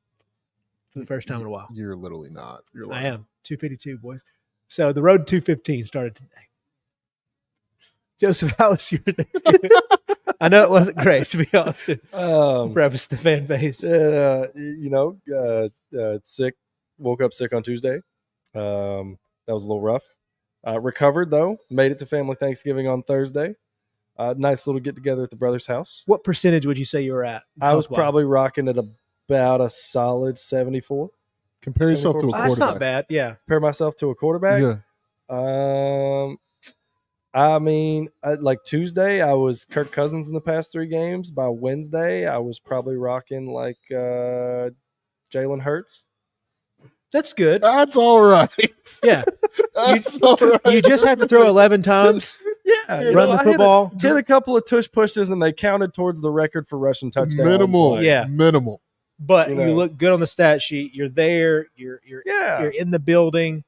for the first time in a while. You're literally not. You're I lying. am 252, boys. So the road to 215 started today. Joseph, how was your Thanksgiving? I know it wasn't great, to be honest. Preface the fan base. Sick. Woke up sick on Tuesday. That was a little rough. Recovered, though. Made it to family Thanksgiving on Thursday. Nice little get-together at the brother's house. What percentage would you say you were at? I was health-wise? probably rocking at about a solid 74. Compare yourself to a quarterback. That's not bad. Yeah. Compare myself to a quarterback. Yeah. I mean, like Tuesday, I was Kirk Cousins in the past 3 games. By Wednesday, I was probably rocking like Jalen Hurts. That's good. That's all right. Yeah. That's all right. You just have to throw 11 times. Yeah, you run know, the I hit football. Did a couple of tush pushes, and they counted towards the record for rushing touchdowns. Minimal. Like, Yeah. Minimal. But you you know. look good on the stat sheet. You're there. You're Yeah. you're in the building.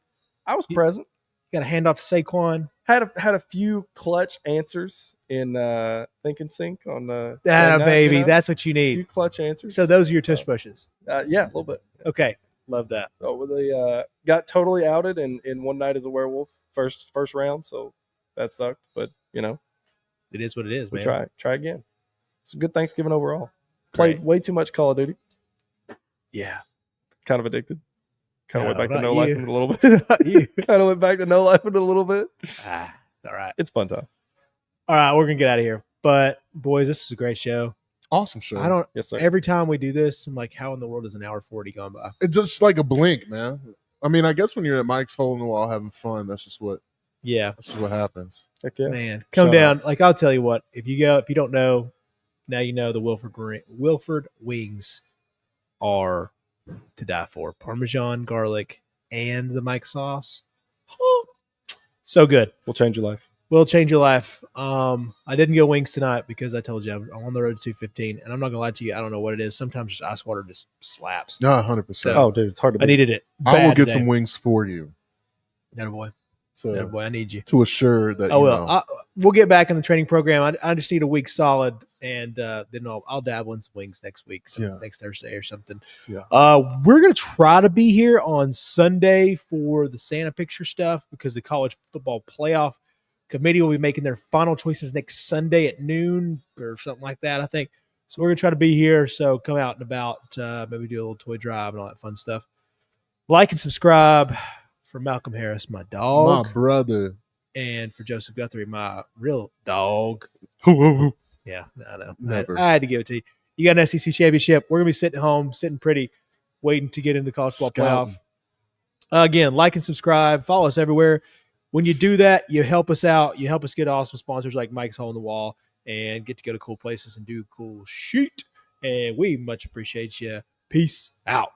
I was present. You got a handoff to Saquon. Had a few clutch answers in Think and Sync on the Baby, you know? that's what you A few need. clutch answers. So those are your tush pushes. Yeah, a little bit. Okay, love that. So they got totally outed in one night as a werewolf first round, so that sucked. But you know, It is what it is, we man. try again. It's a good Thanksgiving overall. Played Great. way too much Call of Duty. Yeah. Kind of addicted. Kind of No, went back to not no life you. in a little bit. Not you. Kind of went back to no life in a little bit. It's all right. It's fun time. All right, we're gonna get out of here. But boys, this is a great show. Awesome show. I don't. Yes, sir. Every time we do this, I'm like, how in the world is an hour 40 gone by? It's just like a blink, man. I mean, I guess when you're at Mike's hole in the wall having fun, that's just what happens. Heck yeah. Man, come Shout down. Like I'll tell you what. If you don't know, now you know the Wilford wings are to die for. Parmesan, garlic, and the Mike sauce. So good. We'll change your life. Will change your life. I didn't go wings tonight because I told you I'm on the road to 215, and I'm not gonna lie to you. I don't know what it is. Sometimes just ice water just slaps. No, 100%. Oh, dude, it's hard to I believe. needed it. I will bad get today. some wings for you. Atta boy. So Boy, I need you. to assure that I you will. know. We'll get back in the training program. I just need a week solid, and then I'll dabble in some wings next week, next Thursday or something. Yeah. We're gonna try to be here on Sunday for the Santa picture stuff because the college football playoff committee will be making their final choices next Sunday at noon or something like that, I think. So we're gonna try to be here. So come out and about, maybe do a little toy drive and all that fun stuff. Like and subscribe for Malcolm Harris, my dog. My brother. And for Joseph Guthrie, my real dog. Yeah, I know. Never. I had to give it to you. You got an SEC championship. We're going to be sitting home, sitting pretty, waiting to get into the college football Scouting. playoff. Again, like and subscribe. Follow us everywhere. When you do that, you help us out. You help us get awesome sponsors like Mike's Hole in the Wall and get to go to cool places and do cool shit. And we much appreciate you. Peace out.